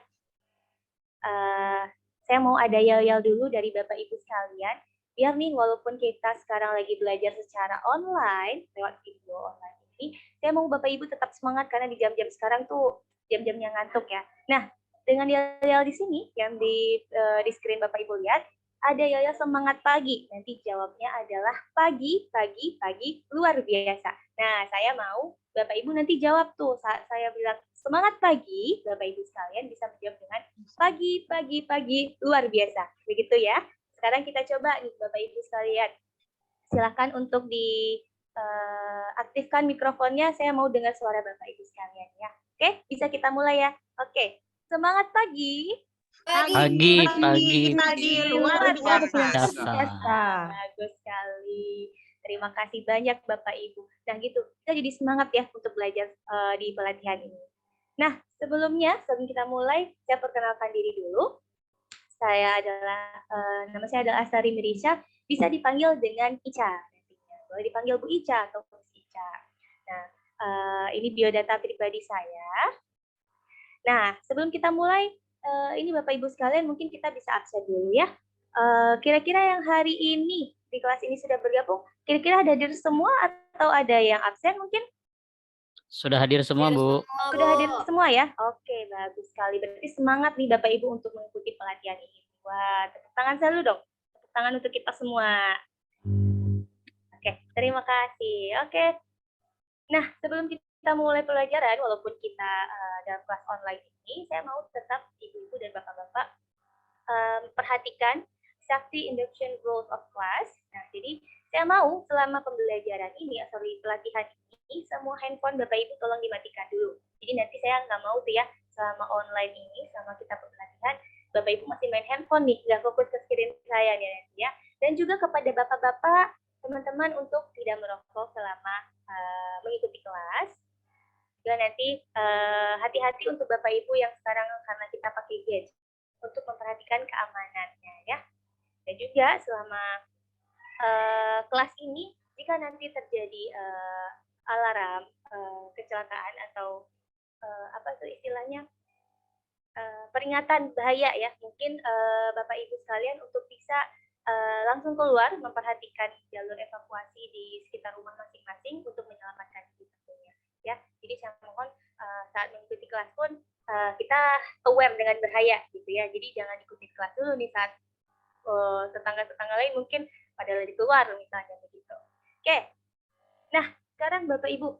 Saya mau ada yel-yel dulu dari Bapak Ibu sekalian, biar nih walaupun kita sekarang lagi belajar secara online, lewat video online ini, saya mau Bapak Ibu tetap semangat karena di jam-jam sekarang tuh jam-jamnya ngantuk ya. Nah, dengan yel-yel di sini yang di screen Bapak Ibu lihat, ada yel-yel semangat pagi. Nanti jawabnya adalah pagi, pagi, pagi, luar biasa. Nah, saya mau Bapak Ibu nanti jawab tuh saat saya bilang semangat pagi, Bapak Ibu sekalian bisa menjawab dengan pagi, pagi, pagi, luar biasa. Begitu ya. Sekarang kita coba nih Bapak Ibu sekalian. Silakan untuk aktifkan mikrofonnya, saya mau dengar suara Bapak Ibu sekalian ya. Oke, bisa kita mulai ya. Oke, semangat pagi. Pagi, luar biasa. Bagus sekali. Terima kasih banyak Bapak Ibu. Nah gitu, kita jadi semangat ya untuk belajar di pelatihan ini. Nah, sebelum kita mulai, saya perkenalkan diri dulu. Nama saya adalah Astari Mirisha, bisa dipanggil dengan Ica. Boleh dipanggil Bu Ica atau Miss Ica. Nah, ini biodata pribadi saya. Nah, sebelum kita mulai, ini Bapak Ibu sekalian mungkin kita bisa absen dulu ya. Kira-kira yang hari ini di kelas ini sudah bergabung, kira-kira hadir semua atau ada yang absen mungkin? Sudah hadir semua, Bu. Sudah hadir semua ya? Oke, bagus sekali. Berarti semangat nih Bapak Ibu untuk mengikuti pelatihan ini. Wah, tepuk tangan saya dulu dong. Tepuk tangan untuk kita semua. Oke, terima kasih. Oke. Nah, sebelum kita mulai pelajaran, walaupun kita dalam kelas online ini, saya mau tetap Ibu-Ibu dan Bapak-Bapak perhatikan Sakti Induction Rules of Class. Nah, jadi saya mau selama pembelajaran ini, pelatihan ini, semua handphone Bapak Ibu tolong dimatikan dulu. Jadi nanti saya nggak mau tuh ya, selama online ini, selama kita pelatihan, Bapak Ibu masih main handphone nih, nggak fokus ke screen saya nih nanti ya. Dan juga kepada Bapak-Bapak, teman-teman untuk tidak merokok selama mengikuti kelas. Dan nanti hati-hati untuk Bapak Ibu yang sekarang karena kita pakai gadget untuk memperhatikan keamanannya ya. Dan juga selama kelas ini, jika nanti terjadi alarm kecelakaan atau apa tuh istilahnya peringatan bahaya ya, mungkin Bapak Ibu sekalian untuk bisa langsung keluar memperhatikan jalur evakuasi di sekitar rumah masing-masing untuk menyelamatkan diri tentunya ya. Jadi saya mohon saat mengikuti kelas pun kita aware dengan bahaya gitu ya. Jadi jangan ikuti kelas dulu nih saat tetangga-tetangga lain mungkin pada lagi keluar misalnya begitu. Oke. Nah, sekarang Bapak Ibu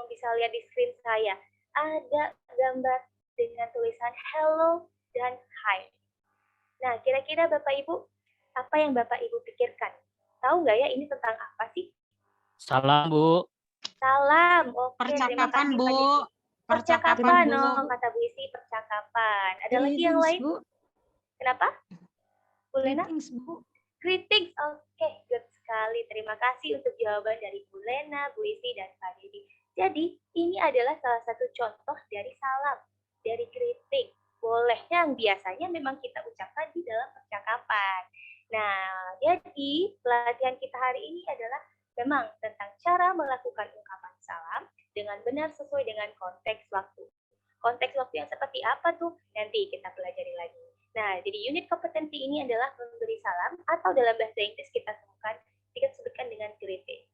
bisa lihat di screen saya ada gambar dengan tulisan hello dan hi. Nah, kira-kira Bapak Ibu apa yang Bapak Ibu pikirkan? Tahu nggak ya ini tentang apa sih? Salam, Bu. Salam. Oke, terima Percakapan, kasih Bu. Pak Diki. Percakapan, Bu. Kata Bu Isi percakapan. Ada lagi yang lain? Bu. Kenapa? Bu Lena? Greetings, Bu. Greetings. Oke, good sekali. Terima kasih untuk jawaban dari Bu Lena, Bu Isi, dan Pak Didi. Jadi, ini adalah salah satu contoh dari salam, dari greeting. Boleh yang biasanya memang kita ucapkan di dalam percakapan. Nah, jadi pelatihan kita hari ini adalah memang tentang cara melakukan ungkapan salam dengan benar sesuai dengan konteks waktu. Konteks waktu yang seperti apa tuh? Nanti kita pelajari lagi. Nah, jadi unit kompetensi ini adalah memberi salam atau dalam bahasa Inggris kita sebutkan dengan greeting.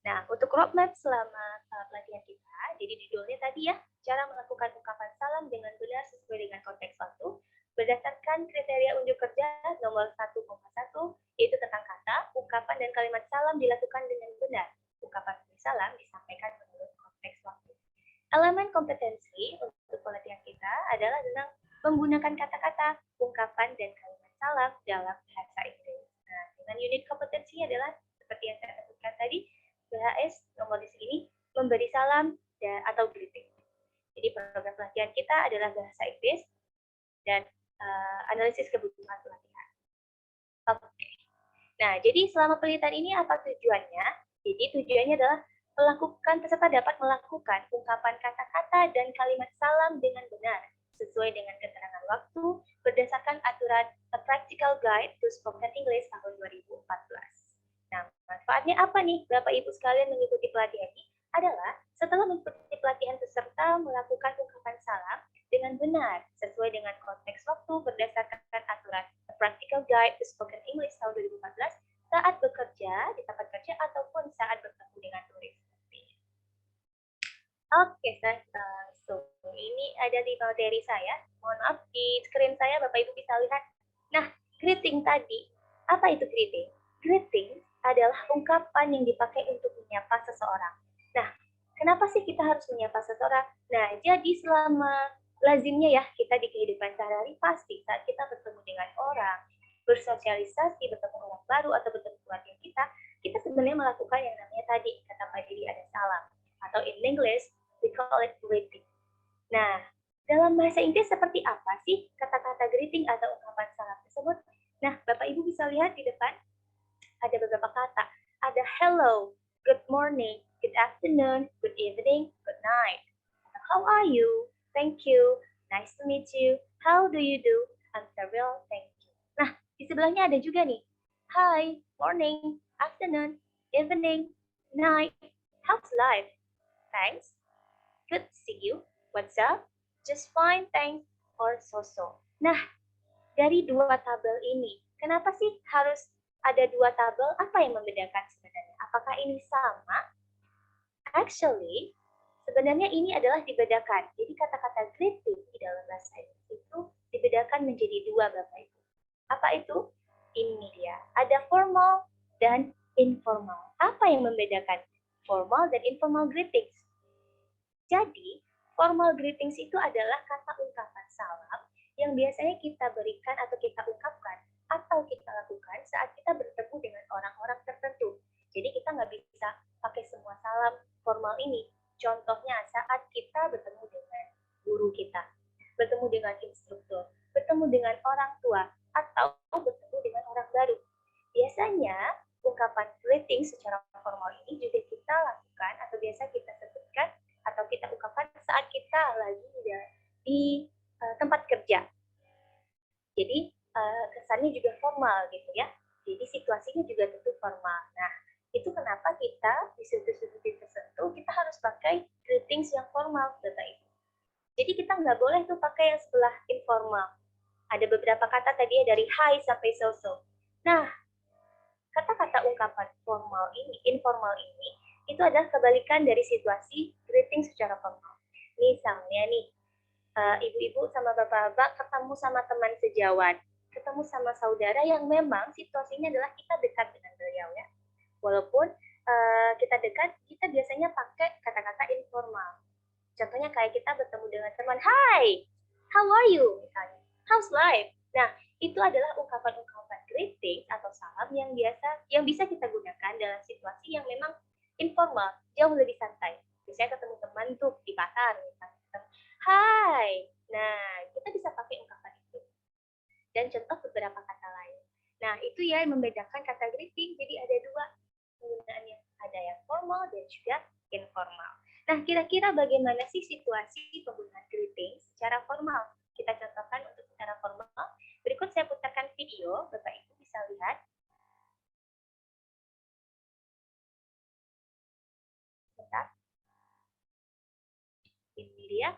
Nah, untuk roadmap selama pelatihan kita, jadi judulnya tadi ya, cara melakukan ungkapan salam dengan benar sesuai dengan konteks waktu, berdasarkan kriteria unjuk kerja nomor 1,1, yaitu tentang kata, ungkapan, dan kalimat salam dilakukan dengan benar. Ungkapan salam disampaikan menurut konteks waktu. Elemen kompetensi untuk pelatihan kita adalah tentang menggunakan kata-kata, ungkapan, dan kalimat salam dalam bahasa Inggris. Nah, dengan unit kompetensi adalah seperti yang saya sebutkan tadi, BHS nomor di sini memberi salam atau greeting. Jadi program pelatihan kita adalah bahasa Inggris dan analisis kebutuhan pelatihan. Oke. Nah, jadi selama pelatihan ini apa tujuannya? Jadi tujuannya adalah peserta dapat melakukan ungkapan kata-kata dan kalimat salam dengan benar sesuai dengan keterangan waktu berdasarkan aturan A Practical Guide to Spoken English tahun 2014. Nah, manfaatnya apa nih Bapak Ibu sekalian mengikuti pelatihan ini? Adalah setelah mengikuti pelatihan peserta melakukan ungkapan salam dengan benar sesuai dengan konteks waktu berdasarkan aturan A Practical Guide to Spoken English tahun 2014 saat bekerja di tempat kerja ataupun saat bertemu dengan turis. Oke, langsung. Ini ada di materi saya. Mohon maaf, di screen saya Bapak Ibu bisa lihat. Nah, greeting tadi. Apa itu greeting? Greeting adalah ungkapan yang dipakai untuk menyapa seseorang. Nah, kenapa sih kita harus menyapa seseorang? Nah, jadi selama lazimnya ya, kita di kehidupan sehari-hari pasti saat kita bertemu dengan orang, bersosialisasi, bertemu orang baru, atau bertemu keluarga kita sebenarnya melakukan yang namanya tadi, kata Pak Didi ada salam. Atau in English, we call it greeting. Nah, dalam bahasa Inggris seperti apa sih kata-kata greeting atau ungkapan salam tersebut? Nah, Bapak Ibu bisa lihat di depan ada beberapa kata. Ada hello, good morning, good afternoon, good evening, good night. How are you? Thank you. Nice to meet you. How do you do? I'm very well, thank you. Nah, di sebelahnya ada juga nih. Hi, morning, afternoon, evening, night. How's life? Thanks. Good to see you. What's up? Just fine, thanks. Or so-so. Nah, dari dua tabel ini, kenapa sih harus ada dua tabel? Apa yang membedakan sebenarnya? Apakah ini sama? Actually, sebenarnya ini adalah dibedakan. Jadi kata-kata greeting di dalam bahasa Inggris itu dibedakan menjadi dua, Bapak Ibu. Apa itu? Ini dia. Ada formal dan informal. Apa yang membedakan formal dan informal greetings? Jadi, formal greetings itu adalah kata ungkapan salam yang biasanya kita berikan atau kita ungkapkan atau kita lakukan saat kita bertemu dengan orang-orang tertentu. Jadi kita nggak bisa pakai semua salam formal ini. Contohnya saat kita bertemu dengan guru kita, bertemu dengan instruktur, bertemu dengan orang tua, atau bertemu dengan orang baru. Biasanya ungkapan greeting secara formal ini juga kita lakukan atau biasa kita sebutkan atau kita ungkapkan saat kita lagi di tempat kerja. Jadi kesannya juga formal gitu ya. Jadi situasinya juga tentu formal. Nah, itu kenapa kita di sudut-sudut tertentu kita harus pakai greetings yang formal, Bapak Ibu. Jadi kita nggak boleh tuh pakai yang sebelah informal. Ada beberapa kata tadi ya dari hi sampai so-so. Nah, kata-kata ungkapan informal ini, itu adalah kebalikan dari situasi greeting secara formal. Misalnya nih, ibu-ibu sama bapak-bapak ketemu sama teman sejawat, ketemu sama saudara yang memang situasinya adalah kita dekat dengan beliau ya. Walaupun kita dekat, kita biasanya pakai kata-kata informal. Contohnya kayak kita bertemu dengan teman, hi, how are you? Misalnya, how's life? Nah, itu adalah ungkapan-ungkapan greeting atau salam yang bisa kita gunakan dalam situasi yang memang informal, jauh lebih santai. Misalnya ketemu teman tuh di pasar, misalnya, hi. Nah, kita bisa pakai ungkapan itu. Dan contoh beberapa kata lain. Nah, itu ya yang membedakan kata greeting. Jadi ada dua penggunaannya. Ada yang formal dan juga informal. Nah, kira-kira bagaimana sih situasi penggunaan greeting secara formal? Kita contohkan untuk secara formal. Berikut saya putarkan video, Bapak Ibu bisa lihat. Bentar. Ini dia.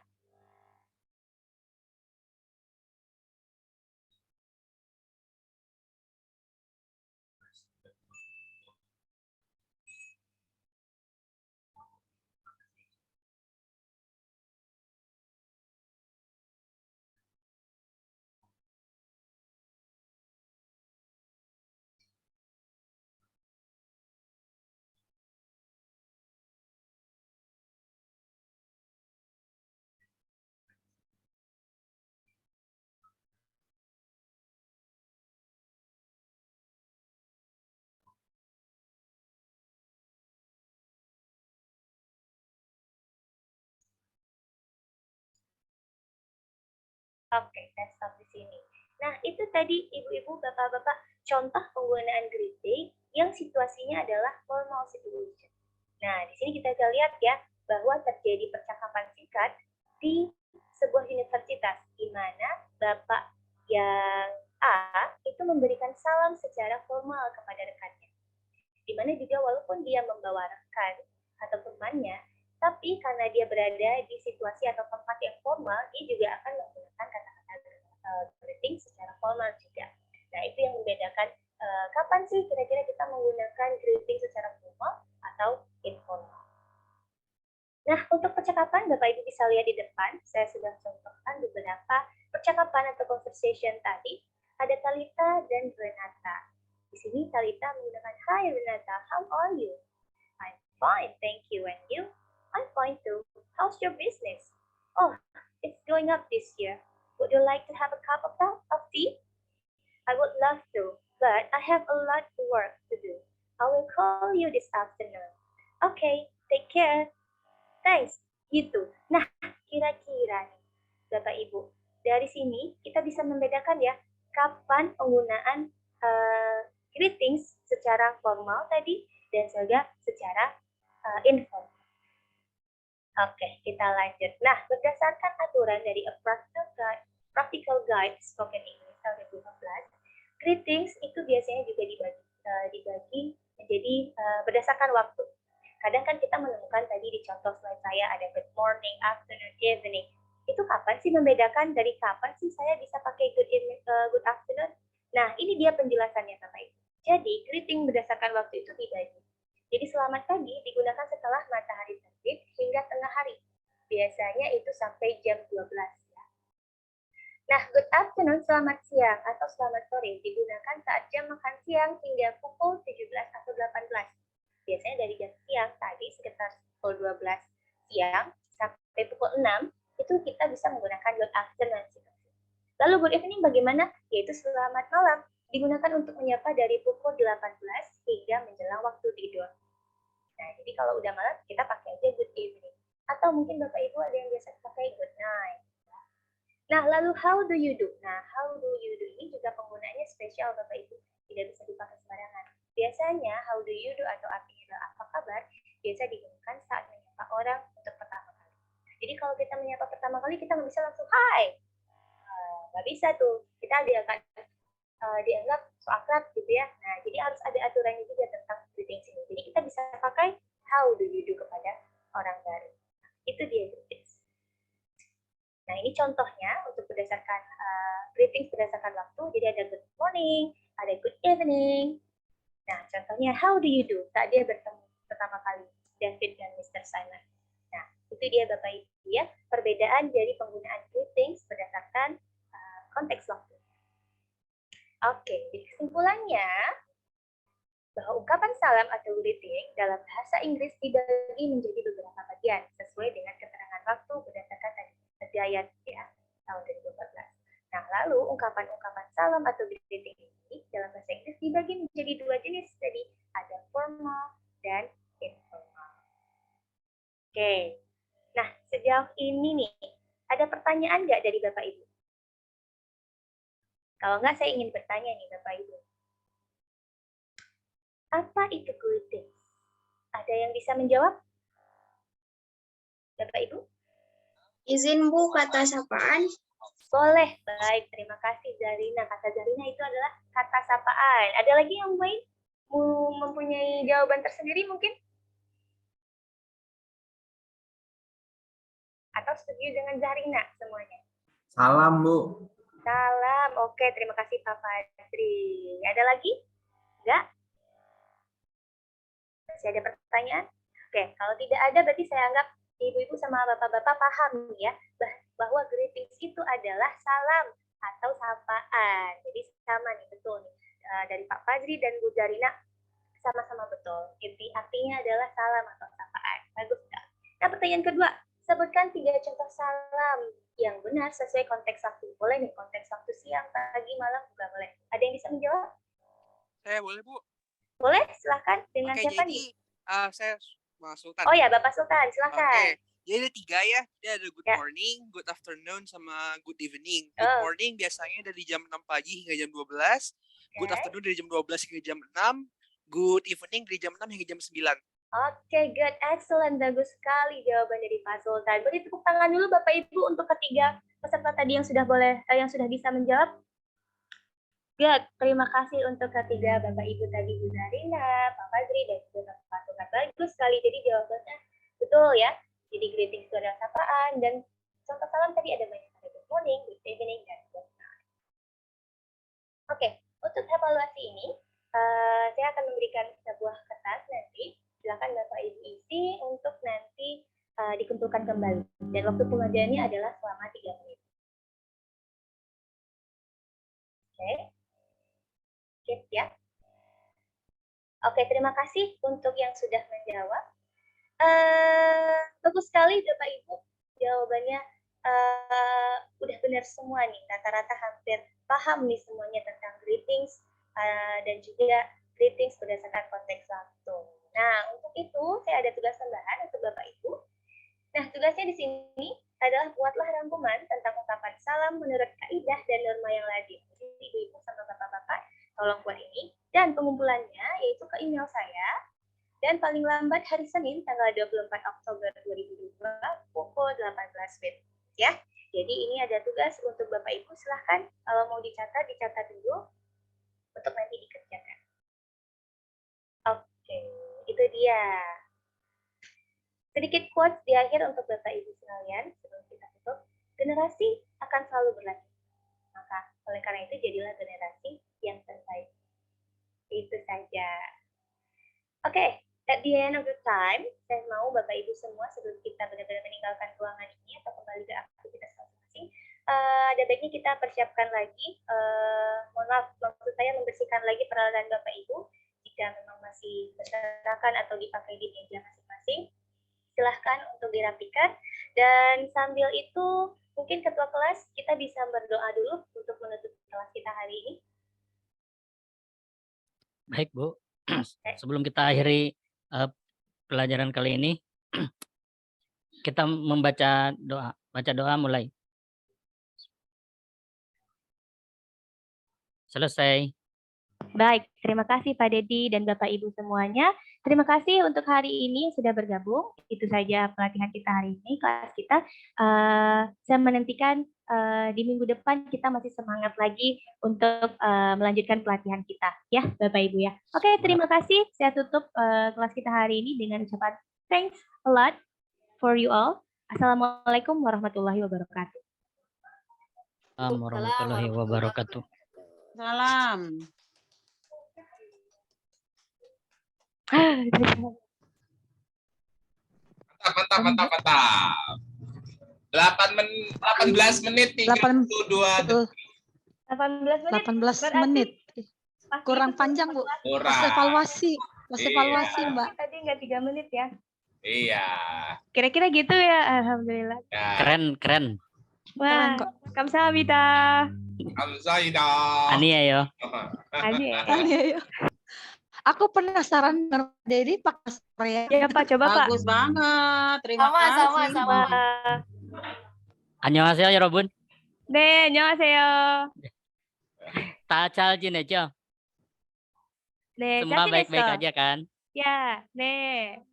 Oke, saya stop di sini. Nah, itu tadi ibu-ibu, bapak-bapak, contoh penggunaan greeting yang situasinya adalah formal situation. Nah, di sini kita bisa lihat ya, bahwa terjadi percakapan singkat di sebuah universitas, di mana bapak yang A itu memberikan salam secara formal kepada rekannya. Di mana juga walaupun dia membawa rekan atau temannya, tapi karena dia berada di situasi atau tempat yang formal, dia juga akan menggunakan kata-kata greeting secara formal juga. Nah, itu yang membedakan kapan sih kira-kira kita menggunakan greeting secara formal atau informal. Nah, untuk percakapan, Bapak Ibu bisa lihat di depan, saya sudah contohkan beberapa percakapan atau conversation tadi. Ada Talita dan Renata. Di sini Talita menggunakan, hi Renata, how are you? I'm fine, thank you. And you? I'm fine too. How's your business? Oh, it's going up this year. Would you like to have a cup of tea? I would love to, but I have a lot of work to do. I will call you this afternoon. Okay, take care. Thanks, gitu. Nah, kira-kira nih, Bapak Ibu, dari sini kita bisa membedakan ya, kapan penggunaan greetings secara formal tadi dan juga secara informal. Oke, kita lanjut. Nah, berdasarkan aturan dari A Practical Guide Spoken English tahun 2015, greetings itu biasanya juga dibagi menjadi berdasarkan waktu. Kadang kan kita menemukan tadi di contoh slide saya ada good morning, afternoon, evening. Itu kapan sih membedakan dari kapan sih saya bisa pakai good afternoon? Nah, ini dia penjelasannya Bapak Ibu. Jadi, greeting berdasarkan waktu itu dibagi. Jadi selamat pagi digunakan setelah matahari terbit hingga tengah hari. Biasanya itu sampai jam 12 ya. Nah, good afternoon, selamat siang atau selamat sore digunakan saat jam makan siang hingga pukul 17 atau 18. Biasanya dari jam siang tadi sekitar pukul 12 siang sampai pukul 6 itu kita bisa menggunakan good afternoon. Lalu good evening bagaimana? Yaitu selamat malam. Digunakan untuk menyapa dari pukul 18 hingga menjelang waktu tidur. Nah, jadi kalau udah malam kita pakai aja good evening. Atau mungkin Bapak Ibu ada yang biasa pakai good night. Nah, lalu how do you do? Nah, how do you do ini juga penggunaannya spesial Bapak Ibu. Tidak bisa dipakai sembarangan. Biasanya how do you do atau artinya apa kabar biasa digunakan saat menyapa orang untuk pertama kali. Jadi kalau kita menyapa pertama kali kita nggak bisa langsung hai. Nggak bisa tuh. Kita dianggap so akrab gitu ya. Nah, jadi harus ada aturannya juga tentang greetings ini. Jadi kita bisa pakai how do you do kepada orang baru. Itu dia greetings. Nah, ini contohnya untuk berdasarkan greetings berdasarkan waktu. Jadi ada good morning, ada good evening. Nah, contohnya how do you do saat dia bertemu pertama kali David dan Mr. Simon. Nah, itu dia Bapak Ibu ya, perbedaan dari penggunaan greetings berdasarkan konteks waktu. Oke, jadi kesimpulannya bahwa ungkapan salam atau greeting dalam bahasa Inggris dibagi menjadi beberapa bagian sesuai dengan keterangan waktu berdasarkan ayat ya tahun 2014. Nah, lalu ungkapan-ungkapan salam atau greeting ini dalam bahasa Inggris dibagi menjadi dua jenis, jadi ada formal dan informal. Oke, nah sejauh ini nih ada pertanyaan nggak dari Bapak Ibu? Kalau nggak, saya ingin bertanya nih Bapak Ibu. Apa itu greeting? Ada yang bisa menjawab? Bapak Ibu? Izin Bu, kata sapaan. Boleh, baik. Terima kasih Zarina. Kata Zarina itu adalah kata sapaan. Ada lagi yang mempunyai jawaban tersendiri mungkin? Atau setuju dengan Zarina semuanya? Salam, Bu. Salam. Oke, terima kasih Pak Fadri. Ada lagi? Enggak? Masih ada pertanyaan? Oke, kalau tidak ada berarti saya anggap ibu-ibu sama bapak-bapak paham ya bahwa greetings itu adalah salam atau sapaan. Jadi sama nih, betul nih. Dari Pak Fadri dan Bu Zarina sama-sama betul. Artinya adalah salam atau sapaan. Bagus enggak? Nah, pertanyaan kedua, sebutkan 3 contoh salam yang benar sesuai konteks waktu. Boleh nih, konteks waktu siang, pagi, malam juga boleh. Ada yang bisa menjawab? Saya boleh, Bu. Boleh, silahkan. Dengan Oke, siapa jadi nih? saya Mas Sultan. Oh ya, Bapak Sultan, silahkan. Oke, jadi ada 3 ya. Dia ada good Ya. morning, good afternoon, sama good evening. Good morning biasanya dari jam 6 pagi hingga jam 12. Good afternoon dari jam 12 hingga jam 6. Good evening dari jam 6 hingga jam 9. Oke, good, excellent, bagus sekali jawaban dari Pak Sultan. Beri tepuk tangan dulu Bapak Ibu untuk ketiga peserta tadi yang sudah bisa menjawab. Good, terima kasih untuk ketiga Bapak Ibu tadi, Bu Zarina, Pak Fadri, dan juga Pak Sultan. Bagus sekali, jadi jawabannya betul ya. Jadi greetings itu adalah sapaan, dan contoh salam tadi ada banyak, ada good morning, good evening, dan good night. Oke, untuk evaluasi ini, saya akan memberikan sebuah kertas nanti. Silakan Bapak Ibu isi untuk nanti dikumpulkan kembali. Dan waktu pengajarannya adalah selama 3 menit. Oke. Oke, ya. Oke, terima kasih untuk yang sudah menjawab. Bagus sekali Bapak Ibu. Jawabannya udah benar semua nih. Rata-rata hampir paham nih semuanya tentang greetings dan juga greetings berdasarkan konteks waktu. Nah, untuk itu saya ada tugas tambahan untuk Bapak Ibu. Nah, tugasnya di sini adalah buatlah rangkuman tentang ungkapan salam menurut kaidah dan norma yang lazim. Jadi Ibu-ibu sama Bapak-bapak tolong buat ini. Dan pengumpulannya yaitu ke email saya. Dan paling lambat hari Senin tanggal 24 Oktober 2022 pukul 18 WIB. Ya. Jadi ini ada tugas untuk Bapak Ibu, silahkan kalau mau dicatat dulu untuk nanti dikerjakan. Oke, itu dia. Sedikit quotes di akhir untuk Bapak Ibu sekalian sebelum kita tutup. Generasi akan selalu berlanjut. Maka oleh karena itu jadilah generasi yang terbaik. Itu saja. Oke, at the end of the time, saya mau Bapak Ibu semua sebelum kita benar-benar meninggalkan ruangan ini atau kembali ke aktivitas masing-masing, ada baiknya kita persiapkan lagi, mohon maaf, maksud saya membersihkan lagi peralatan Bapak Ibu, jika memang masih berserakan atau dipakai di meja masing-masing, silahkan untuk dirapikan, dan sambil itu Mungkin ketua kelas kita bisa berdoa dulu untuk menutup kelas kita hari ini. Baik, Bu. Sebelum kita akhiri pelajaran kali ini, kita membaca doa. Baca doa mulai. Selesai. Baik, terima kasih Pak Dedi dan Bapak Ibu semuanya. Terima kasih untuk hari ini yang sudah bergabung. Itu saja pelatihan kita hari ini, kelas kita. Saya menantikan di minggu depan kita masih semangat lagi untuk melanjutkan pelatihan kita, ya Bapak Ibu ya. Oke, terima kasih. Saya tutup kelas kita hari ini dengan ucapan thanks a lot for you all. Assalamualaikum warahmatullahi wabarakatuh. Assalamualaikum warahmatullahi wabarakatuh. Salam. Mantap. 18 menit 32 detik. 18 menit. Kurang panjang, Bu. Kurang. Pas evaluasi, Iya. Mbak. Tadi nggak 3 menit ya. Iya. Kira-kira gitu ya, alhamdulillah. Ya. Keren. Wah, kamsahamnida. Kamsahamnida. Ani ya yo. Ani ya. Ayo. Aku penasaran dengan Dedi pakai Korea. Ya Pak, coba Pak. Bagus banget. Terima kasih. Sama. Annyeonghaseyo 여러분. 네, 안녕하세요. 다 잘 지내죠? 네, Semua 잘 baik-baik 지냈어. aja kan? Ya, 네.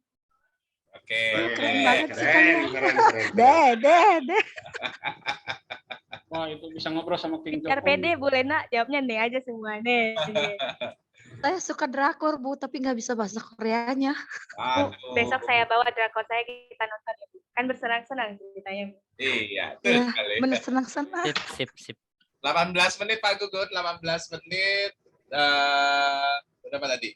Oke. Keren banget sih keren. Deh. Wah, itu bisa ngobrol sama King Biar Jokowi. pede Bu Lena, jawabnya nih aja semua. Nih. Saya suka drakor, Bu, tapi nggak bisa bahasa Koreanya. Bu, besok saya bawa drakor saya, kita nonton ya Bu. Kan bersenang-senang ceritanya. Iya, Ya, sekali. bener senang-senang. Sip. 18 menit Pak Gugun, 18 menit. Berapa tadi?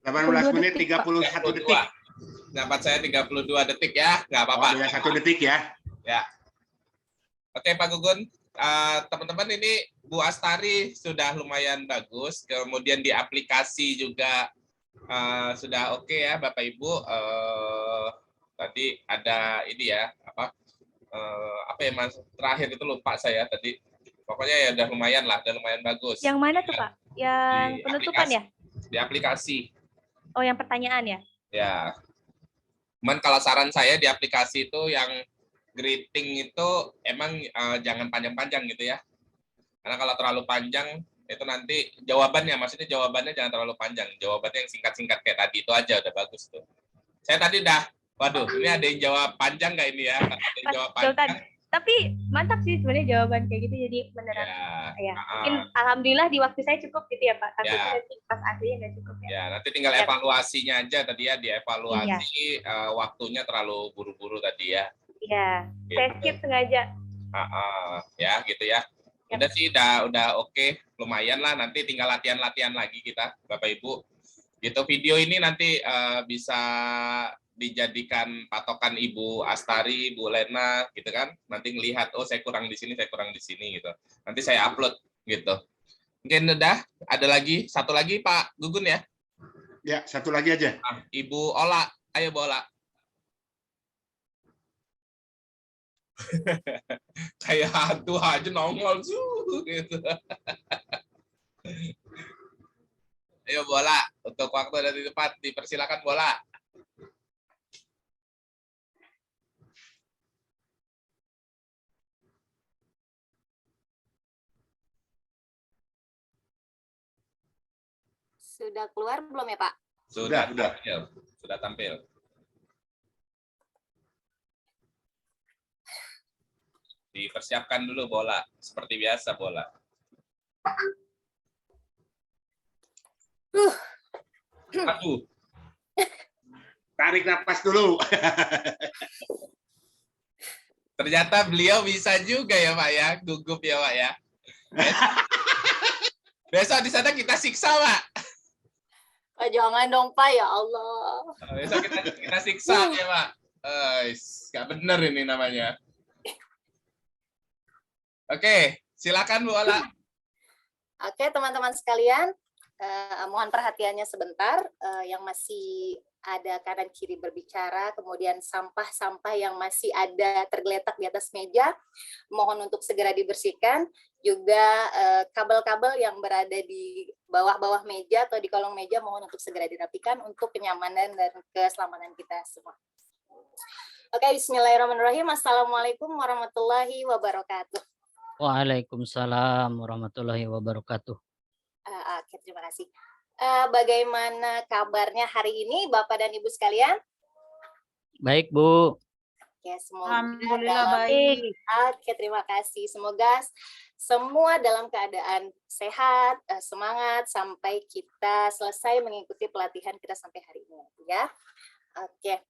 18 menit 31 detik. Dapat saya 32 detik ya, nggak apa-apa. Oh, 1 detik ya. Ya. Oke Pak Gugun, teman-teman ini Bu Astari sudah lumayan bagus, kemudian di aplikasi juga sudah oke ya Bapak Ibu. Tadi ada ini ya, apa ya Mas, terakhir itu lupa saya tadi. Pokoknya ya udah lumayan bagus. Yang mana tuh Pak? Yang Di penutupan aplikasi. ya? Di aplikasi. Oh, yang pertanyaan ya? Ya. Cuman kalau saran saya di aplikasi itu yang greeting itu emang jangan panjang-panjang gitu ya. Karena kalau terlalu panjang itu nanti maksudnya jawabannya jangan terlalu panjang. Jawabannya yang singkat-singkat kayak tadi itu aja udah bagus tuh. Saya tadi ini ada yang jawab panjang nggak ini ya? Ada yang jawab panjang. Tapi mantap sih sebenarnya jawaban kayak gitu, jadi beneran. Ya. Mungkin alhamdulillah di waktu saya cukup gitu ya Pak. Tapi nanti pas aslinya nggak cukup ya. Ya, nanti tinggal evaluasinya aja tadi ya, dievaluasi waktunya terlalu buru-buru tadi ya. Iya, Gitu. saya skip sengaja. Ya gitu ya. Udah sih, udah oke, lumayan lah. Nanti tinggal latihan-latihan lagi kita, Bapak Ibu. Gitu, video ini nanti bisa dijadikan patokan Ibu Astari, Bu Lena, gitu kan. Nanti ngelihat, oh saya kurang di sini gitu. Nanti saya upload gitu. Mungkin udah, ada lagi, satu lagi Pak Gugun ya. Ya, satu lagi aja. Ibu Ola, ayo Bu Ola. Kayak hantu aja nongol gitu. Ayo bola, untuk waktu dan tempat dipersilakan bola. Sudah keluar belum ya Pak? Sudah tampil. Dipersiapkan dulu bola, seperti biasa bola. Aduh. Tarik nafas dulu. Ternyata beliau bisa juga ya Pak ya, gugup ya Pak ya. Besok di sana kita siksa Pak. Oh, jangan dong Pak, ya Allah. Besok kita siksa ya Pak. Gak bener ini namanya. Oke, silakan Bu Ola. Oke, teman-teman sekalian. mohon perhatiannya sebentar, yang masih ada kanan kiri berbicara, kemudian sampah-sampah yang masih ada tergeletak di atas meja, mohon untuk segera dibersihkan. Juga kabel-kabel yang berada di bawah-bawah meja atau di kolong meja, mohon untuk segera dirapikan untuk kenyamanan dan keselamatan kita semua. Oke, bismillahirrahmanirrahim. Assalamualaikum warahmatullahi wabarakatuh. Waalaikumsalam warahmatullahi wabarakatuh. Oke, terima kasih. Bagaimana kabarnya hari ini, Bapak dan Ibu sekalian? Baik, Bu. Oke, semoga Alhamdulillah dalam- baik. Oke, terima kasih. Semoga semua dalam keadaan sehat, semangat sampai kita selesai mengikuti pelatihan kita sampai hari ini, ya. Oke.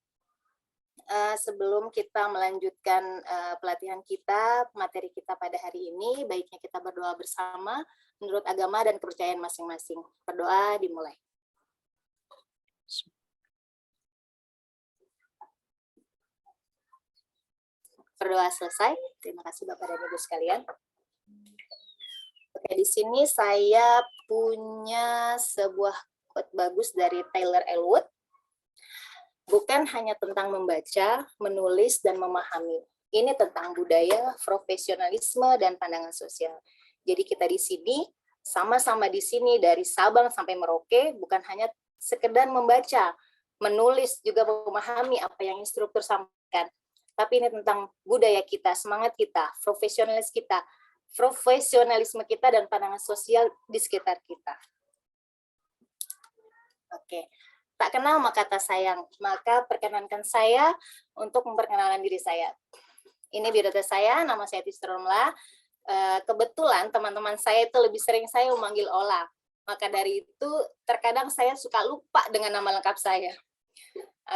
Sebelum kita melanjutkan pelatihan kita, materi kita pada hari ini, baiknya kita berdoa bersama menurut agama dan kepercayaan masing-masing. Berdoa dimulai. Berdoa selesai. Terima kasih Bapak dan Ibu sekalian. Oke, di sini saya punya sebuah quote bagus dari Taylor Elwood. Bukan hanya tentang membaca, menulis, dan memahami. Ini tentang budaya, profesionalisme, dan pandangan sosial. Jadi kita di sini, sama-sama di sini dari Sabang sampai Merauke, bukan hanya sekedar membaca, menulis, juga memahami apa yang instruktur sampaikan. Tapi ini tentang budaya kita, semangat kita, profesionalisme kita, dan pandangan sosial di sekitar kita. Oke. Tak kenal maka tak sayang, maka perkenankan saya untuk memperkenalkan diri saya. Ini biodata saya, nama saya Tistra Romla. Kebetulan teman-teman saya itu lebih sering saya memanggil Ola. Maka dari itu terkadang saya suka lupa dengan nama lengkap saya.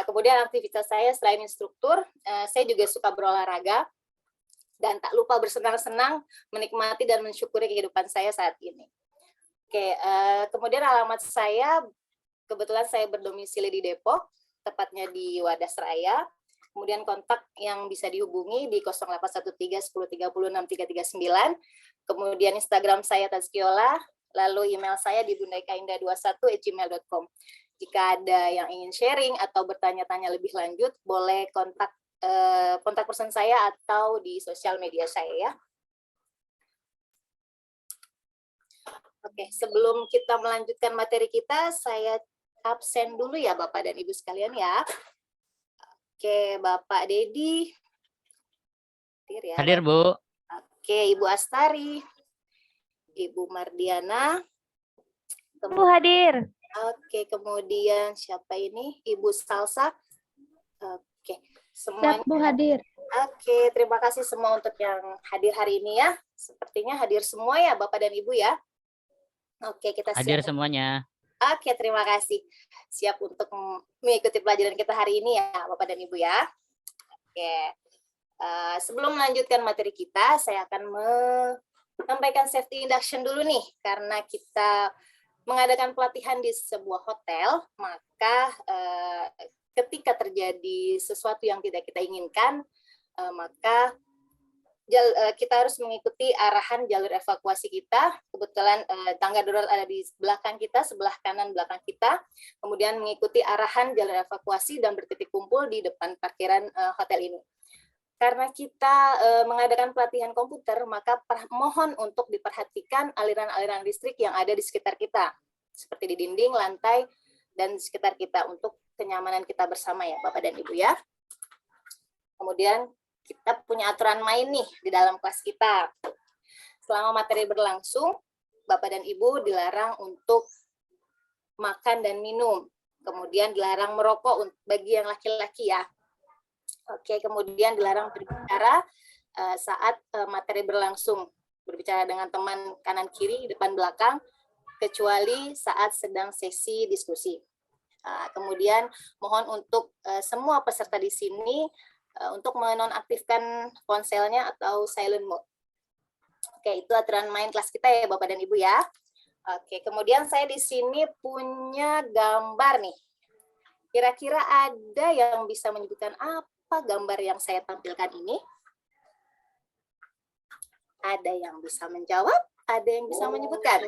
Kemudian aktivitas saya selain instruktur, saya juga suka berolahraga dan tak lupa bersenang-senang, menikmati dan mensyukuri kehidupan saya saat ini. Oke, kemudian alamat saya, kebetulan saya berdomisili di Depok, tepatnya di Wadas Raya. Kemudian kontak yang bisa dihubungi di 0813 10 30 6339. Kemudian Instagram saya Tazkiola, lalu email saya di bundaikaindah21@gmail.com. Jika ada yang ingin sharing atau bertanya-tanya lebih lanjut, boleh kontak person saya atau di sosial media saya ya. Oke, sebelum kita melanjutkan materi kita, saya absen dulu ya Bapak dan Ibu sekalian ya. Oke, Bapak Dedi. Hadir ya. Hadir, Bu. Oke, Ibu Astari. Ibu Mardiana. Bu hadir. Oke, kemudian siapa ini? Ibu Salsa. Oke, semuanya. Siap, Bu, hadir. Oke, terima kasih semua untuk yang hadir hari ini ya. Sepertinya hadir semua ya Bapak dan Ibu ya. Oke, kita Hadir siap. semuanya. Oke, terima kasih. Siap untuk mengikuti pelajaran kita hari ini ya, Bapak dan Ibu ya. Oke, sebelum melanjutkan materi kita, saya akan menyampaikan safety induction dulu nih. Karena kita mengadakan pelatihan di sebuah hotel, maka ketika terjadi sesuatu yang tidak kita inginkan, maka kita harus mengikuti arahan jalur evakuasi kita. Kebetulan tangga darurat ada di belakang kita, sebelah kanan belakang kita. Kemudian mengikuti arahan jalur evakuasi dan bertitik kumpul di depan parkiran hotel ini. Karena kita mengadakan pelatihan komputer, maka mohon untuk diperhatikan aliran-aliran listrik yang ada di sekitar kita. Seperti di dinding, lantai, dan di sekitar kita untuk kenyamanan kita bersama ya Bapak dan Ibu ya. Kemudian kita punya aturan main nih di dalam kelas kita. Selama materi berlangsung, Bapak dan Ibu dilarang untuk makan dan minum. Kemudian dilarang merokok bagi yang laki-laki ya. Oke, kemudian dilarang berbicara saat materi berlangsung. Berbicara dengan teman kanan kiri, depan belakang, kecuali saat sedang sesi diskusi. Kemudian mohon untuk semua peserta di sini untuk menonaktifkan ponselnya atau silent mode. Oke, itu aturan main kelas kita ya Bapak dan Ibu ya. Oke, kemudian saya di sini punya gambar nih. Kira-kira ada yang bisa menyebutkan apa gambar yang saya tampilkan ini? Ada yang bisa menjawab? Ada yang bisa menyebutkan?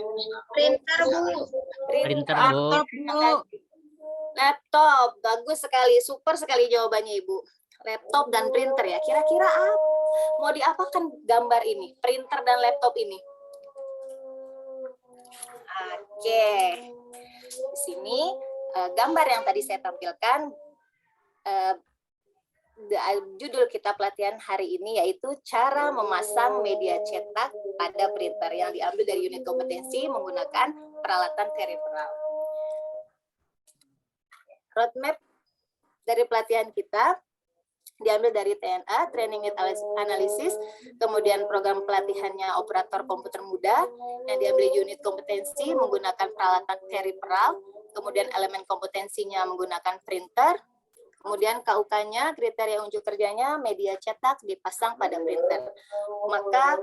Printer, Bu. Printer, Bu. Laptop, Bu. Laptop, bagus sekali, super sekali jawabannya Ibu. Laptop dan printer ya. Kira-kira mau diapakan gambar ini? Printer dan laptop ini? Oke. Di sini gambar yang tadi saya tampilkan, judul kita pelatihan hari ini yaitu cara memasang media cetak pada printer yang diambil dari unit kompetensi menggunakan peralatan peripheral. Roadmap dari pelatihan kita diambil dari TNA, Training Need Analysis, kemudian program pelatihannya operator komputer muda, yang diambil unit kompetensi menggunakan peralatan peripheral, kemudian elemen kompetensinya menggunakan printer, kemudian KUK-nya, kriteria unjuk kerjanya, media cetak dipasang pada printer. Maka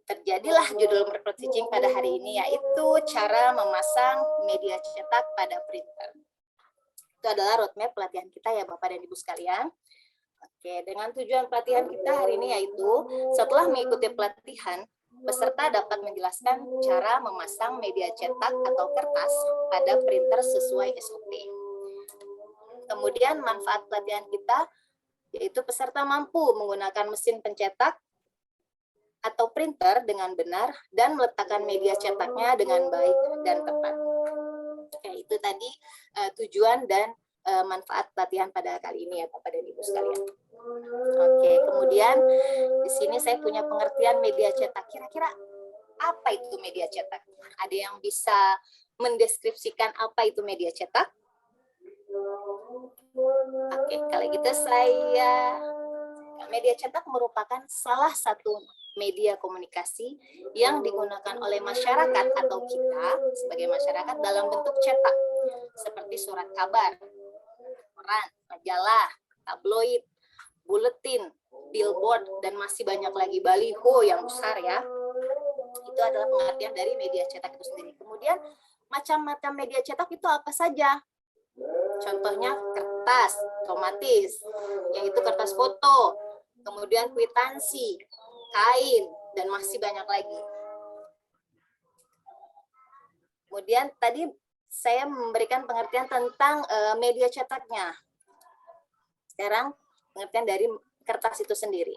terjadilah judul micro teaching pada hari ini, yaitu cara memasang media cetak pada printer. Itu adalah roadmap pelatihan kita ya Bapak dan Ibu sekalian. Oke, dengan tujuan pelatihan kita hari ini yaitu setelah mengikuti pelatihan, peserta dapat menjelaskan cara memasang media cetak atau kertas pada printer sesuai SOP. Kemudian manfaat pelatihan kita yaitu peserta mampu menggunakan mesin pencetak atau printer dengan benar dan meletakkan media cetaknya dengan baik dan tepat. Oke, itu tadi tujuan dan manfaat pelatihan pada kali ini ya Bapak dan Ibu sekalian. Oke, kemudian di sini saya punya pengertian media cetak. Kira-kira apa itu media cetak? Ada yang bisa mendeskripsikan apa itu media cetak? Oke, kalau gitu media cetak merupakan salah satu media komunikasi yang digunakan oleh masyarakat atau kita sebagai masyarakat dalam bentuk cetak, seperti surat kabar, koran, majalah, tabloid, buletin, billboard, dan masih banyak lagi, baliho yang besar ya. Itu adalah pengertian dari media cetak itu sendiri. Kemudian macam-macam media cetak itu apa saja? Contohnya kertas, otomatis, yaitu kertas foto, kemudian kwitansi, kain, dan masih banyak lagi. Kemudian tadi saya memberikan pengertian tentang media cetaknya. Sekarang pengertian dari kertas itu sendiri.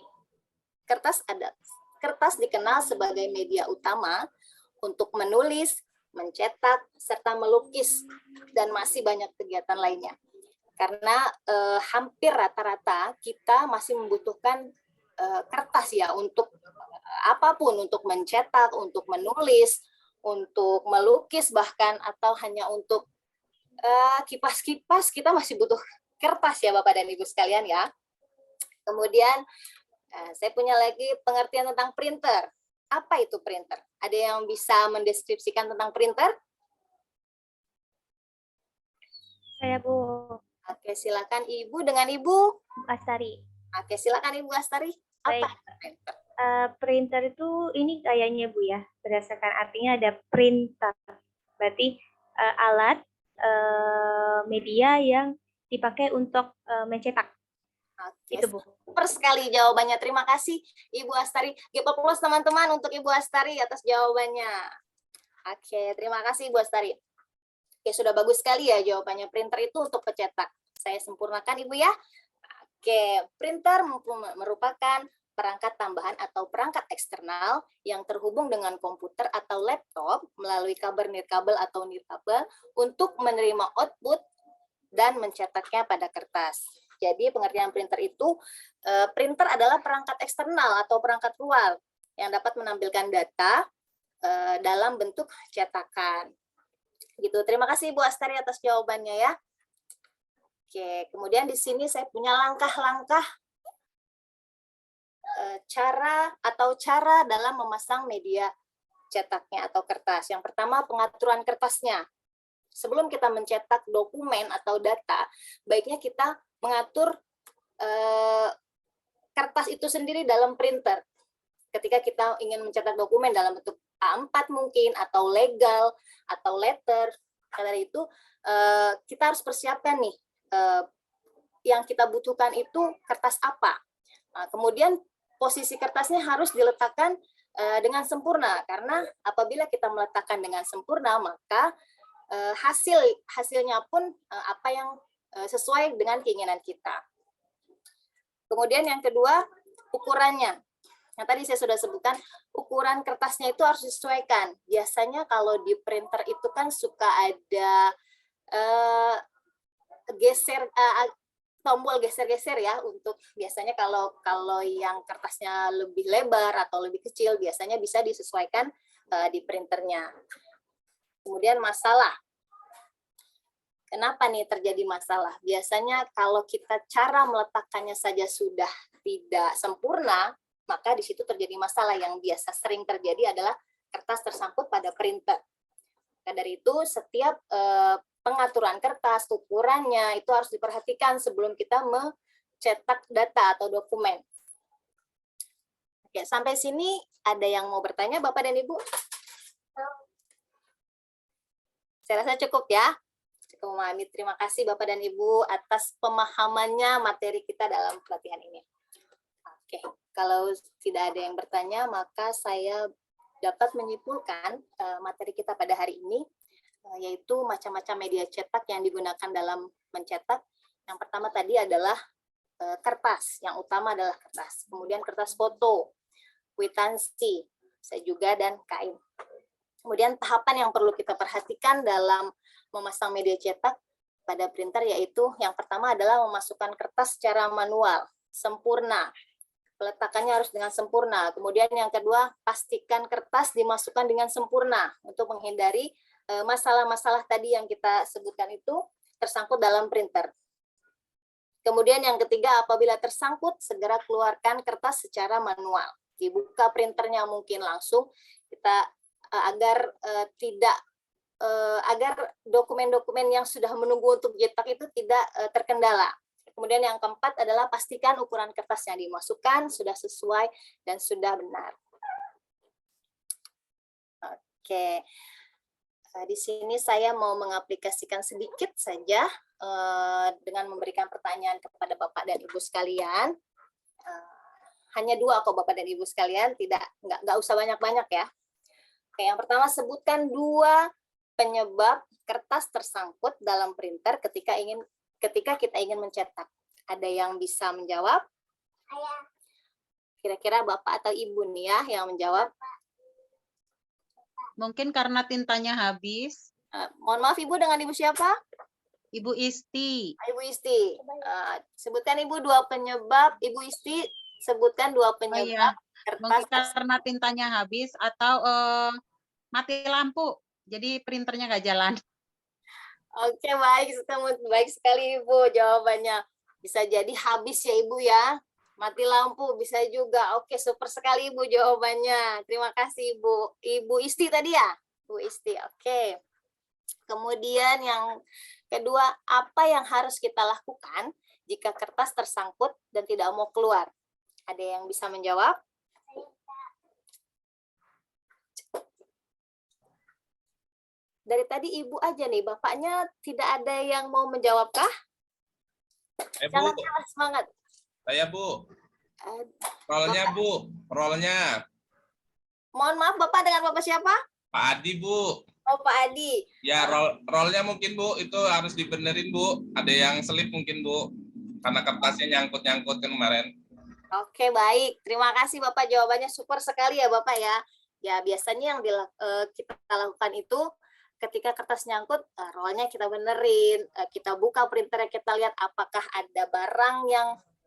Kertas dikenal sebagai media utama untuk menulis, mencetak, serta melukis, dan masih banyak kegiatan lainnya. Karena hampir rata-rata kita masih membutuhkan kertas ya untuk apapun, untuk mencetak, untuk menulis, untuk melukis bahkan, atau hanya untuk kipas-kipas kita masih butuh kertas ya Bapak dan Ibu sekalian ya. Kemudian saya punya lagi pengertian tentang printer. Apa itu printer? Ada yang bisa mendeskripsikan tentang printer? Saya Bu. Oke, silakan Ibu dengan Ibu Astari. Oke, silakan Ibu Astari. Apa printer? Printer itu ini kayaknya Bu ya, berdasarkan artinya ada printer. Berarti alat media yang dipakai untuk mencetak. Oke, itu Bu. Super sekali jawabannya. Terima kasih Ibu Astari. Give applause teman-teman untuk Ibu Astari atas jawabannya. Oke, terima kasih Ibu Astari. Oke, sudah bagus sekali ya jawabannya. Printer itu untuk pencetak. Saya sempurnakan Ibu ya. Oke, printer merupakan perangkat tambahan atau perangkat eksternal yang terhubung dengan komputer atau laptop melalui kabel nirkabel atau nirkabel untuk menerima output dan mencetaknya pada kertas. Jadi pengertian printer itu, printer adalah perangkat eksternal atau perangkat luar yang dapat menampilkan data dalam bentuk cetakan. Gitu. Terima kasih Bu Astari atas jawabannya ya. Oke, kemudian di sini saya punya langkah-langkah cara dalam memasang media cetaknya atau kertas. Yang pertama, pengaturan kertasnya. Sebelum kita mencetak dokumen atau data, baiknya kita mengatur kertas itu sendiri dalam printer. Ketika kita ingin mencetak dokumen dalam bentuk A4 mungkin, atau legal, atau letter, karena itu kita harus persiapkan nih, yang kita butuhkan itu kertas apa. Nah, kemudian posisi kertasnya harus diletakkan dengan sempurna, karena apabila kita meletakkan dengan sempurna maka hasilnya pun apa yang sesuai dengan keinginan kita. Kemudian yang kedua, ukurannya. Yang tadi saya sudah sebutkan, ukuran kertasnya itu harus disesuaikan. Biasanya kalau di printer itu kan suka ada tombol geser-geser ya, untuk biasanya kalau yang kertasnya lebih lebar atau lebih kecil biasanya bisa disesuaikan di printernya. Kemudian masalah. Kenapa nih terjadi masalah? Biasanya kalau kita cara meletakkannya saja sudah tidak sempurna, maka di situ terjadi masalah. Yang biasa sering terjadi adalah kertas tersangkut pada printer. Nah, dari itu setiap pengaturan kertas, ukurannya itu harus diperhatikan sebelum kita mencetak data atau dokumen. Oke, sampai sini ada yang mau bertanya Bapak dan Ibu? Saya rasa cukup ya. Cukup memahami. Terima kasih Bapak dan Ibu atas pemahamannya materi kita dalam pelatihan ini. Oke, kalau tidak ada yang bertanya, maka saya dapat menyimpulkan materi kita pada hari ini, yaitu macam-macam media cetak yang digunakan dalam mencetak. Yang pertama tadi adalah kertas, yang utama adalah kertas. Kemudian kertas foto, kwitansi, saya juga, dan kain. Kemudian tahapan yang perlu kita perhatikan dalam memasang media cetak pada printer, yaitu yang pertama adalah memasukkan kertas secara manual, sempurna. Peletakannya harus dengan sempurna. Kemudian yang kedua, pastikan kertas dimasukkan dengan sempurna untuk menghindari masalah-masalah tadi yang kita sebutkan itu tersangkut dalam printer. Kemudian yang ketiga, apabila tersangkut, segera keluarkan kertas secara manual. Dibuka printernya mungkin langsung, kita agar agar dokumen-dokumen yang sudah menunggu untuk cetak itu tidak terkendala. Kemudian yang keempat adalah pastikan ukuran kertas yang dimasukkan sudah sesuai dan sudah benar. Oke, di sini saya mau mengaplikasikan sedikit saja dengan memberikan pertanyaan kepada Bapak dan Ibu sekalian. Hanya 2 kok Bapak dan Ibu sekalian, nggak usah banyak-banyak ya. Oke, yang pertama, sebutkan 2 penyebab kertas tersangkut dalam printer ketika kita ingin mencetak. Ada yang bisa menjawab? Kira-kira Bapak atau Ibu nih ya yang menjawab. Mungkin karena tintanya habis. Mohon maaf Ibu, dengan Ibu siapa? Ibu Isti. Ibu Isti. Sebutkan Ibu 2 penyebab. Ibu Isti, sebutkan 2 penyebab kertas. Mungkin karena tintanya habis atau mati lampu. Jadi printernya nggak jalan. Oke, baik sekali Ibu jawabannya. Bisa jadi habis ya Ibu ya. Mati lampu bisa juga. Oke, super sekali Ibu jawabannya. Terima kasih Ibu. Ibu Isti tadi ya? Bu Isti, oke. Kemudian yang kedua, apa yang harus kita lakukan jika kertas tersangkut dan tidak mau keluar? Ada yang bisa menjawab? Dari tadi Ibu aja nih, Bapaknya tidak ada yang mau menjawabkah? Jangan semangat. Saya Bu. Rollnya Bu, rollnya. Mohon maaf Bapak, dengan Bapak siapa? Pak Adi Bu. Oh Pak Adi. Ya, rollnya mungkin Bu, itu harus dibenerin Bu. Ada yang selip mungkin Bu, karena kertasnya nyangkut-nyangkut kan kemarin. Oke, baik. Terima kasih Bapak, jawabannya super sekali ya Bapak ya. Ya, biasanya yang kita lakukan itu ketika kertas nyangkut, rollnya kita benerin, kita buka printernya, kita lihat apakah ada barang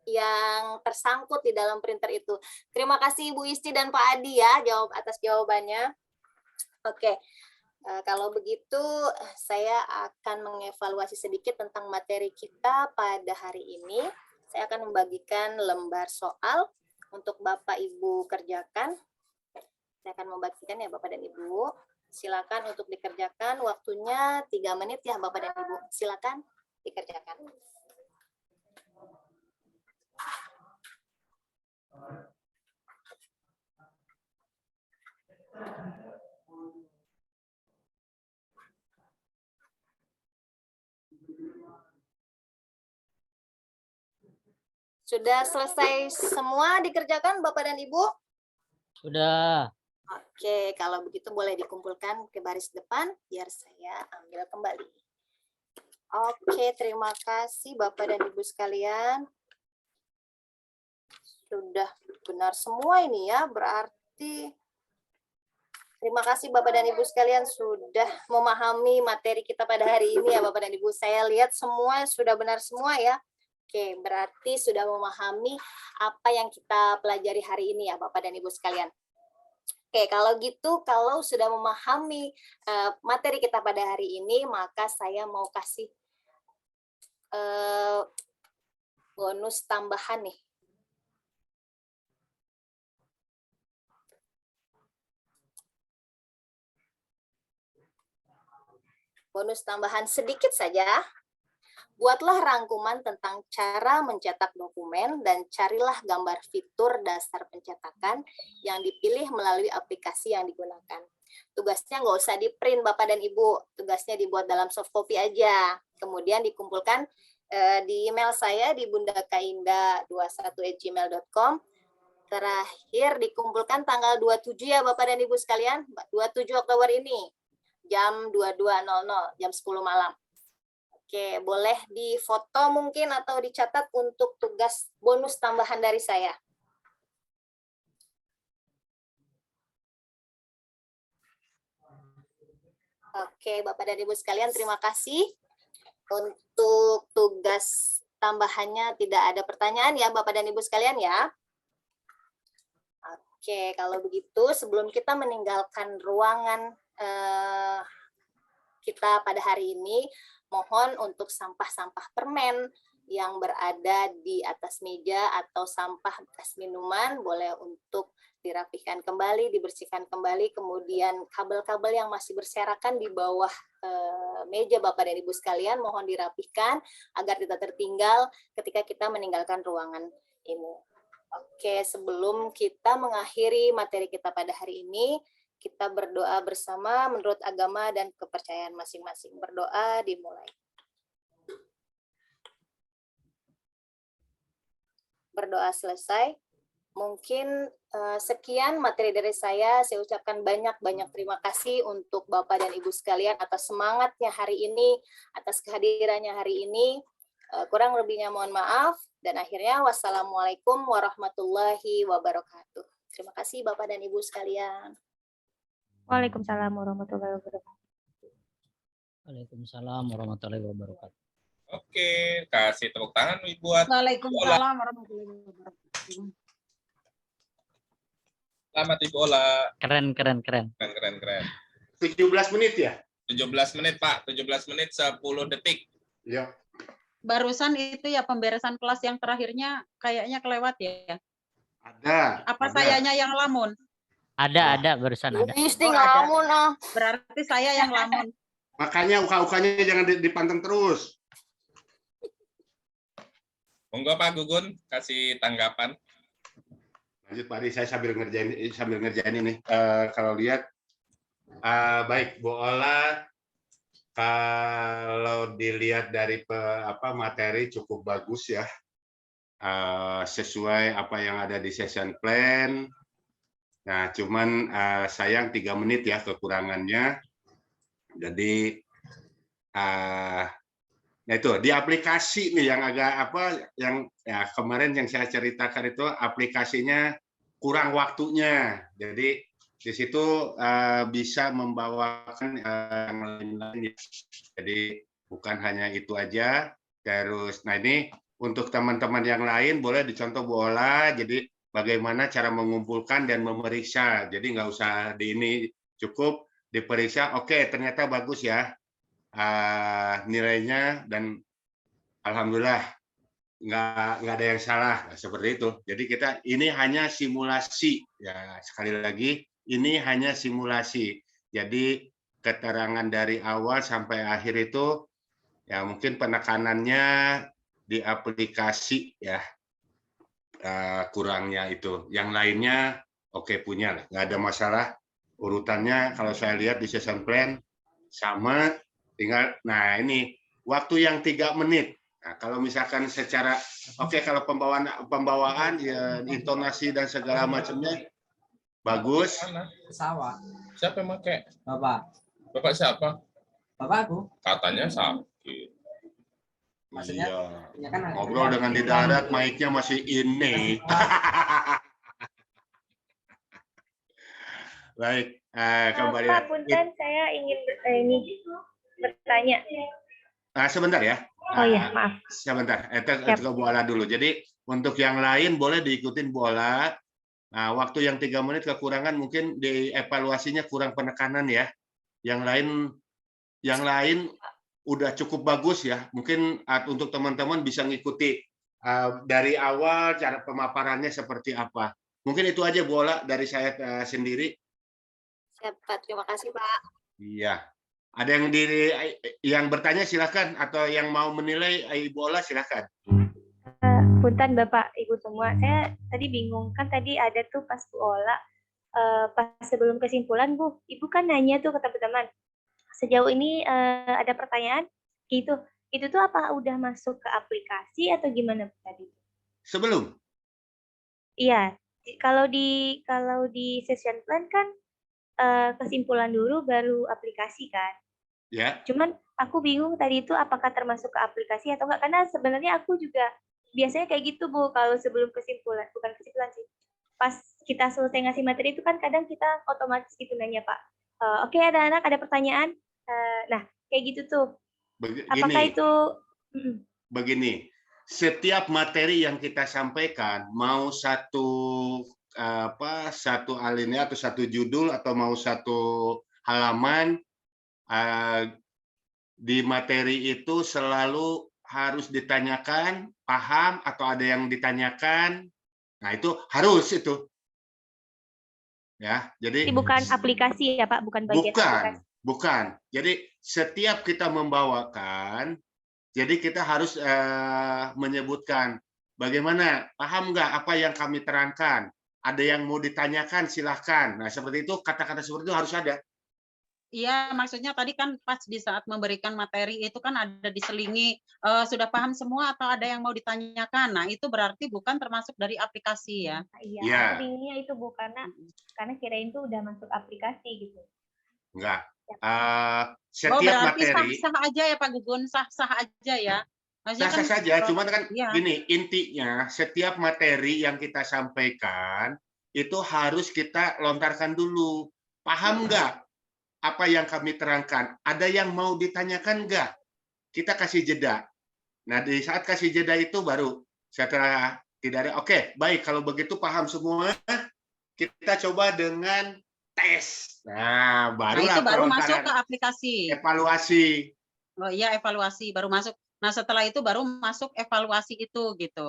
yang tersangkut di dalam printer itu. Terima kasih Ibu Isti dan Pak Adi ya atas jawabannya. Oke, kalau begitu saya akan mengevaluasi sedikit tentang materi kita pada hari ini. Saya akan membagikan lembar soal untuk Bapak Ibu kerjakan. Saya akan membagikan ya Bapak dan Ibu. Silakan untuk dikerjakan, waktunya 3 menit ya Bapak dan Ibu. Silakan dikerjakan. Sudah selesai semua dikerjakan Bapak dan Ibu? Sudah. Oke, kalau begitu boleh dikumpulkan ke baris depan biar saya ambil kembali. Oke, terima kasih Bapak dan Ibu sekalian. Sudah benar semua ini ya, berarti terima kasih Bapak dan Ibu sekalian sudah memahami materi kita pada hari ini ya Bapak dan Ibu. Saya lihat semua sudah benar semua ya. Oke, berarti sudah memahami apa yang kita pelajari hari ini ya Bapak dan Ibu sekalian. Oke, kalau gitu, kalau sudah memahami materi kita pada hari ini, maka saya mau kasih bonus tambahan nih. Bonus tambahan sedikit saja. Buatlah rangkuman tentang cara mencetak dokumen dan carilah gambar fitur dasar pencetakan yang dipilih melalui aplikasi yang digunakan. Tugasnya nggak usah di-print Bapak dan Ibu, tugasnya dibuat dalam soft copy aja. Kemudian dikumpulkan di email saya di bundakainda21@gmail.com. Terakhir dikumpulkan tanggal 27 ya Bapak dan Ibu sekalian, 27 Oktober ini, jam 22.00, jam 10 malam. Oke, boleh difoto mungkin atau dicatat untuk tugas bonus tambahan dari saya. Oke, Bapak dan Ibu sekalian, terima kasih. Untuk tugas tambahannya tidak ada pertanyaan ya Bapak dan Ibu sekalian ya. Oke, kalau begitu sebelum kita meninggalkan ruangan kita pada hari ini, mohon untuk sampah-sampah permen yang berada di atas meja atau sampah bekas minuman boleh untuk dirapihkan kembali, dibersihkan kembali, kemudian kabel-kabel yang masih berserakan di bawah meja Bapak dan Ibu sekalian mohon dirapihkan agar tidak tertinggal ketika kita meninggalkan ruangan ini. Oke, sebelum kita mengakhiri materi kita pada hari ini, kita berdoa bersama menurut agama dan kepercayaan masing-masing. Berdoa dimulai. Berdoa selesai. Mungkin sekian materi dari saya. Saya ucapkan banyak-banyak terima kasih untuk Bapak dan Ibu sekalian atas semangatnya hari ini, atas kehadirannya hari ini. Kurang lebihnya mohon maaf. Dan akhirnya wassalamualaikum warahmatullahi wabarakatuh. Terima kasih Bapak dan Ibu sekalian. Waalaikumsalam warahmatullahi wabarakatuh. Waalaikumsalam warahmatullahi wabarakatuh. Oke, kasih tepuk tangan buat Waalaikumsalam warahmatullahi wabarakatuh. Selamat Ibu Ola. Keren. Keren. 17 menit ya? 17 menit Pak, 17 menit 10 detik. Ya. Barusan itu ya pemberesan kelas yang terakhirnya kayaknya kelewat ya. Ada. Apa sayanya yang lamun? Ada barusan ada. Lamun ah. Berarti saya yang lamun. Makanya uka-ukanya jangan dipanteng terus. Monggo Pak Gugun kasih tanggapan. Lanjut Pak Adi, saya sambil ngerjain ini. Kalau lihat baik Bu Ola, kalau dilihat dari materi cukup bagus ya. Sesuai apa yang ada di session plan. Nah, cuman sayang 3 menit ya kekurangannya. Jadi itu di aplikasi nih yang agak yang ya kemarin yang saya ceritakan itu aplikasinya kurang waktunya. Jadi di situ bisa membawakan yang lain-lain. Jadi bukan hanya itu aja. Terus, nah ini untuk teman-teman yang lain boleh dicontoh Bu Ola. Jadi bagaimana cara mengumpulkan dan memeriksa. Jadi nggak usah di ini, cukup diperiksa. Oke, ternyata bagus ya nilainya dan alhamdulillah nggak ada yang salah seperti itu. Jadi ini hanya simulasi ya, sekali lagi ini hanya simulasi. Jadi keterangan dari awal sampai akhir itu ya mungkin penekanannya di aplikasi ya. Kurangnya itu, yang lainnya oke punya lah, nggak ada masalah. Urutannya kalau saya lihat di session plan sama, tinggal nah ini waktu yang 3 menit. Nah, kalau misalkan secara kalau pembawaan ya, intonasi dan segala macamnya Bagus. Mana? Pesawat. Siapa yang pakai? Bapak. Bapak siapa? Bapakku. Katanya sakit. Maksudnya, Iya. ya kan ada Ngobrol dengan di darat, mic-nya masih ini. Baik, kembali. Pak, punten saya ingin ini bertanya. Sebentar ya. Oh iya, maaf. Sebentar, Siap. ke Bu Ola dulu. Jadi untuk yang lain boleh diikutin Bu Ola. Nah, waktu yang 3 menit kekurangan mungkin dievaluasinya kurang penekanan ya. Yang lain udah cukup bagus ya. Mungkin untuk teman-teman bisa ngikuti dari awal cara pemaparannya seperti apa. Mungkin itu aja Bu Ola dari saya sendiri. Siap, Pak. Terima kasih, Pak. Iya. Ada yang bertanya silakan, atau yang mau menilai Ibu Ola silakan. Punten Bapak Ibu semua, saya tadi bingung kan tadi ada tuh pas Bu Ola pas sebelum kesimpulan Bu, Ibu kan nanya tuh ke teman-teman sejauh ini ada pertanyaan gitu, itu tuh apa udah masuk ke aplikasi atau gimana Bu tadi? Sebelum? Iya, kalau di session plan kan kesimpulan dulu baru aplikasi kan. Ya. Cuman aku bingung tadi itu apakah termasuk ke aplikasi atau enggak, karena sebenarnya aku juga biasanya kayak gitu Bu, kalau sebelum kesimpulan, bukan kesimpulan sih, pas kita selesai ngasih materi itu kan kadang kita otomatis gitu nanya Pak, oke anak-anak ada pertanyaan, nah kayak gitu tuh, apakah itu begini, setiap materi yang kita sampaikan, mau satu alinea atau satu judul atau mau satu halaman, di materi itu selalu harus ditanyakan, paham atau ada yang ditanyakan. Nah, itu harus itu. Ya, jadi bukan aplikasi ya Pak, bukan bagian aplikasi. Bukan. Jadi setiap kita membawakan, jadi kita harus menyebutkan bagaimana, paham nggak apa yang kami terangkan? Ada yang mau ditanyakan, silahkan. Nah, seperti itu, kata-kata seperti itu harus ada. Iya, maksudnya tadi kan pas di saat memberikan materi itu kan ada diselingi sudah paham semua atau ada yang mau ditanyakan. Nah, itu berarti bukan termasuk dari aplikasi ya. Iya, aku bingungnya itu Bu, karena kirain itu udah masuk aplikasi gitu. Enggak. Setiap berarti materi sah-sah aja ya Pak Gugun, sah-sah aja ya. Sah-sah saja, cuman kan gini, intinya setiap materi yang kita sampaikan itu harus kita lontarkan dulu. Paham nggak apa yang kami terangkan? Ada yang mau ditanyakan nggak? Kita kasih jeda. Nah, di saat kasih jeda itu baru setelah tidak ada, oke, baik, kalau begitu paham semua, kita coba dengan tes. Nah, barulah itu baru masuk ke aplikasi. Evaluasi. Oh iya, evaluasi baru masuk. Nah, setelah itu baru masuk evaluasi itu gitu.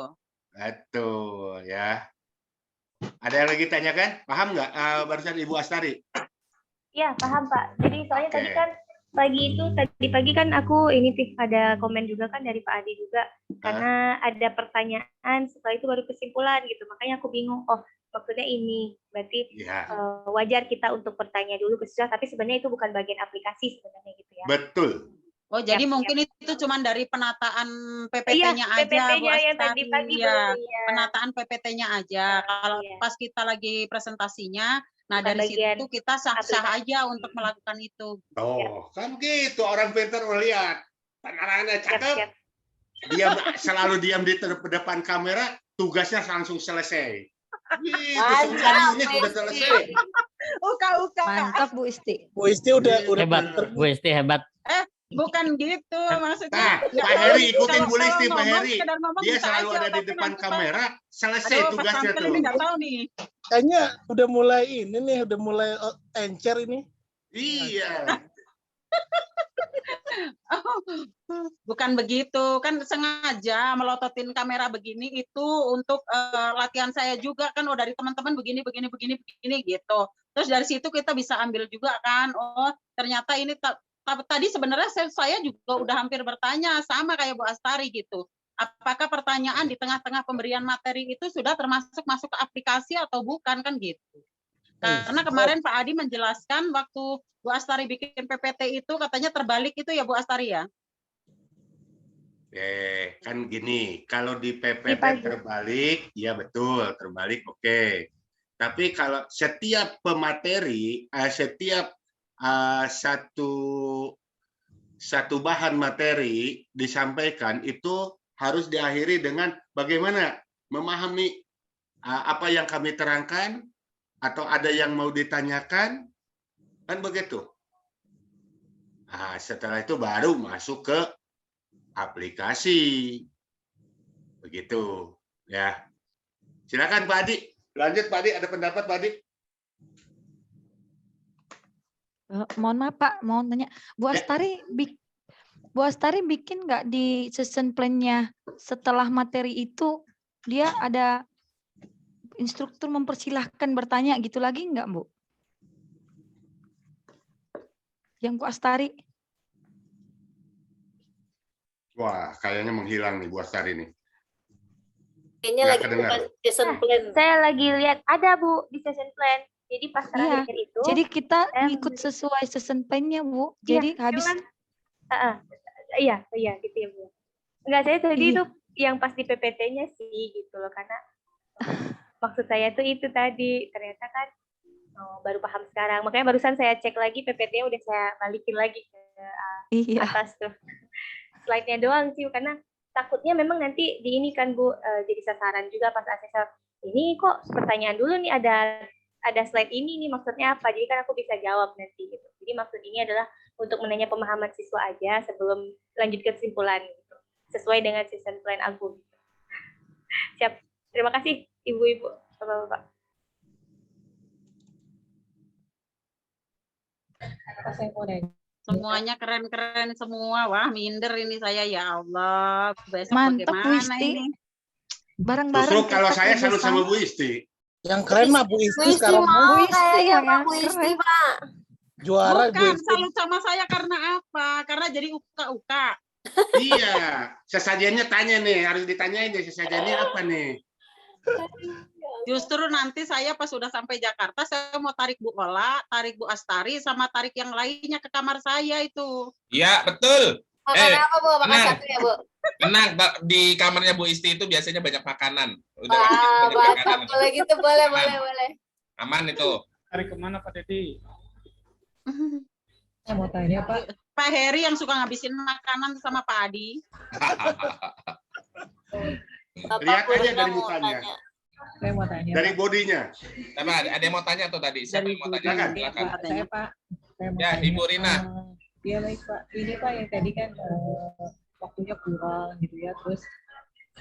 Betul ya. Ada yang lagi tanyakan? Paham nggak barusan Ibu Astari? Iya, paham Pak. Jadi soalnya tadi kan tadi pagi kan aku ini ada komen juga kan dari Pak Adi juga, karena ada pertanyaan setelah itu baru kesimpulan gitu. Makanya aku bingung, oh maksudnya ini berarti wajar kita untuk bertanya dulu ke siswa, tapi sebenarnya itu bukan bagian aplikasi sebenarnya gitu ya. Betul. Oh, jadi mungkin itu cuma dari penataan PPT-nya aja, PPT-nya yang tadi pagi ya, penataan PPT-nya aja. Kalau pas kita lagi presentasinya, nah bukan dari situ kita sah-sah aja untuk melakukan itu. Oh, kan gitu, orang pintar melihat. Penerangannya cakep. Dia selalu diam di depan kamera, tugasnya langsung selesai. Gitu, 9 menit udah selesai. Uka. Mantap Bu Isti. Bu Isti udah hebat. Bu Isti hebat. Bukan gitu maksudnya. Nah, Pak Heri ikutin Bu Listi, Pak Heri. Dia selalu ada di depan kamera, selesai tugasnya tuh. Tahu nih. Kayaknya udah mulai ini nih, udah mulai encer ini. Iya. Bukan begitu, kan sengaja melototin kamera begini itu untuk latihan saya juga kan, dari teman-teman begini gitu. Terus dari situ kita bisa ambil juga kan, oh ternyata ini tadi sebenarnya saya juga udah hampir bertanya sama kayak Bu Astari gitu. Apakah pertanyaan di tengah-tengah pemberian materi itu sudah termasuk masuk ke aplikasi atau bukan kan gitu. Karena kemarin Pak Adi menjelaskan waktu Bu Astari bikin PPT itu katanya terbalik itu ya Bu Astari ya? Kan gini, kalau di PPT terbalik, ya betul, terbalik oke. Tapi kalau setiap pemateri, setiap satu bahan materi disampaikan itu harus diakhiri dengan bagaimana memahami apa yang kami terangkan atau ada yang mau ditanyakan, kan begitu. Nah, setelah itu baru masuk ke aplikasi, begitu ya. Silakan Pak Adi, lanjut Pak Adi, ada pendapat Pak Adi? Mohon maaf Pak, mau nanya, Bu Astari bikin nggak di session plan-nya setelah materi itu dia ada instruktur mempersilahkan bertanya gitu lagi nggak Bu? Yang Bu Astari? Wah, kayaknya menghilang nih Bu Astari nih. Kayaknya Nggak lagi kedengar. bukan session plan. Saya lagi lihat ada Bu di session plan. Jadi pas Iya, terakhir itu, jadi kita ikut sesuai session plan-nya Bu. iya, Jadi habis cuman, iya gitu ya Bu. Enggak, saya tadi Iya. itu yang pas di PPT-nya sih gitu loh, karena maksud saya tuh itu tadi ternyata kan baru paham sekarang. Makanya barusan saya cek lagi PPT-nya udah saya balikin lagi ke Iya. atas tuh. Slide-nya doang sih, karena takutnya memang nanti di ini kan Bu, jadi sasaran juga pas asesor. Ini kok pertanyaan dulu nih, ada slide ini nih maksudnya apa, jadi kan aku bisa jawab nanti gitu. Jadi maksud ini adalah untuk menanya pemahaman siswa aja sebelum lanjut ke kesimpulan gitu, sesuai dengan session plan aku. Siap, terima kasih ibu-ibu, bapak-bapak. Semuanya keren-keren semua. Wah, minder ini saya, ya Allah. Besok Mantap Bu bagaimana Isti. ini? Bareng-bareng Justru kalau kita saya salut sama kerjasama. Bu Isti. Yang keren mah Bu Bu Isti Isti sekarang mau Bu Isti kayaknya yang Pak, Bu Isti keren. Pak. juara Bu Bukan, Isti. salut sama saya karena apa? Karena jadi uka-uka. Iya, sesajennya tanya nih, harus ditanyain deh sesajennya apa nih. Justru nanti saya pas sudah sampai Jakarta, saya mau tarik Bu Ola, tarik Bu Astari, sama tarik yang lainnya ke kamar saya itu. Iya, betul. Makan apa Bu? Makan tenang. satu ya Bu? Tenang, di kamarnya Bu Isti itu biasanya banyak makanan. Udah Wah, banyak mantap. makanan. Boleh gitu, boleh, Aman. boleh. Aman itu. Tarik kemana Pak Dedi? Saya mau tanya Pak. Pak Heri yang suka ngabisin makanan sama Pak Adi. Lihat aja dari mukanya, Saya mau tanya. dari bodinya. Apa, ada yang mau tanya tuh tadi? Siapa yang mau tanya? Silakan. Pak, saya Pak. Saya mau Ya, tanya, Ibu Rina. Iya baik Pak. Ini Pak yang tadi kan waktunya kurang gitu ya. Terus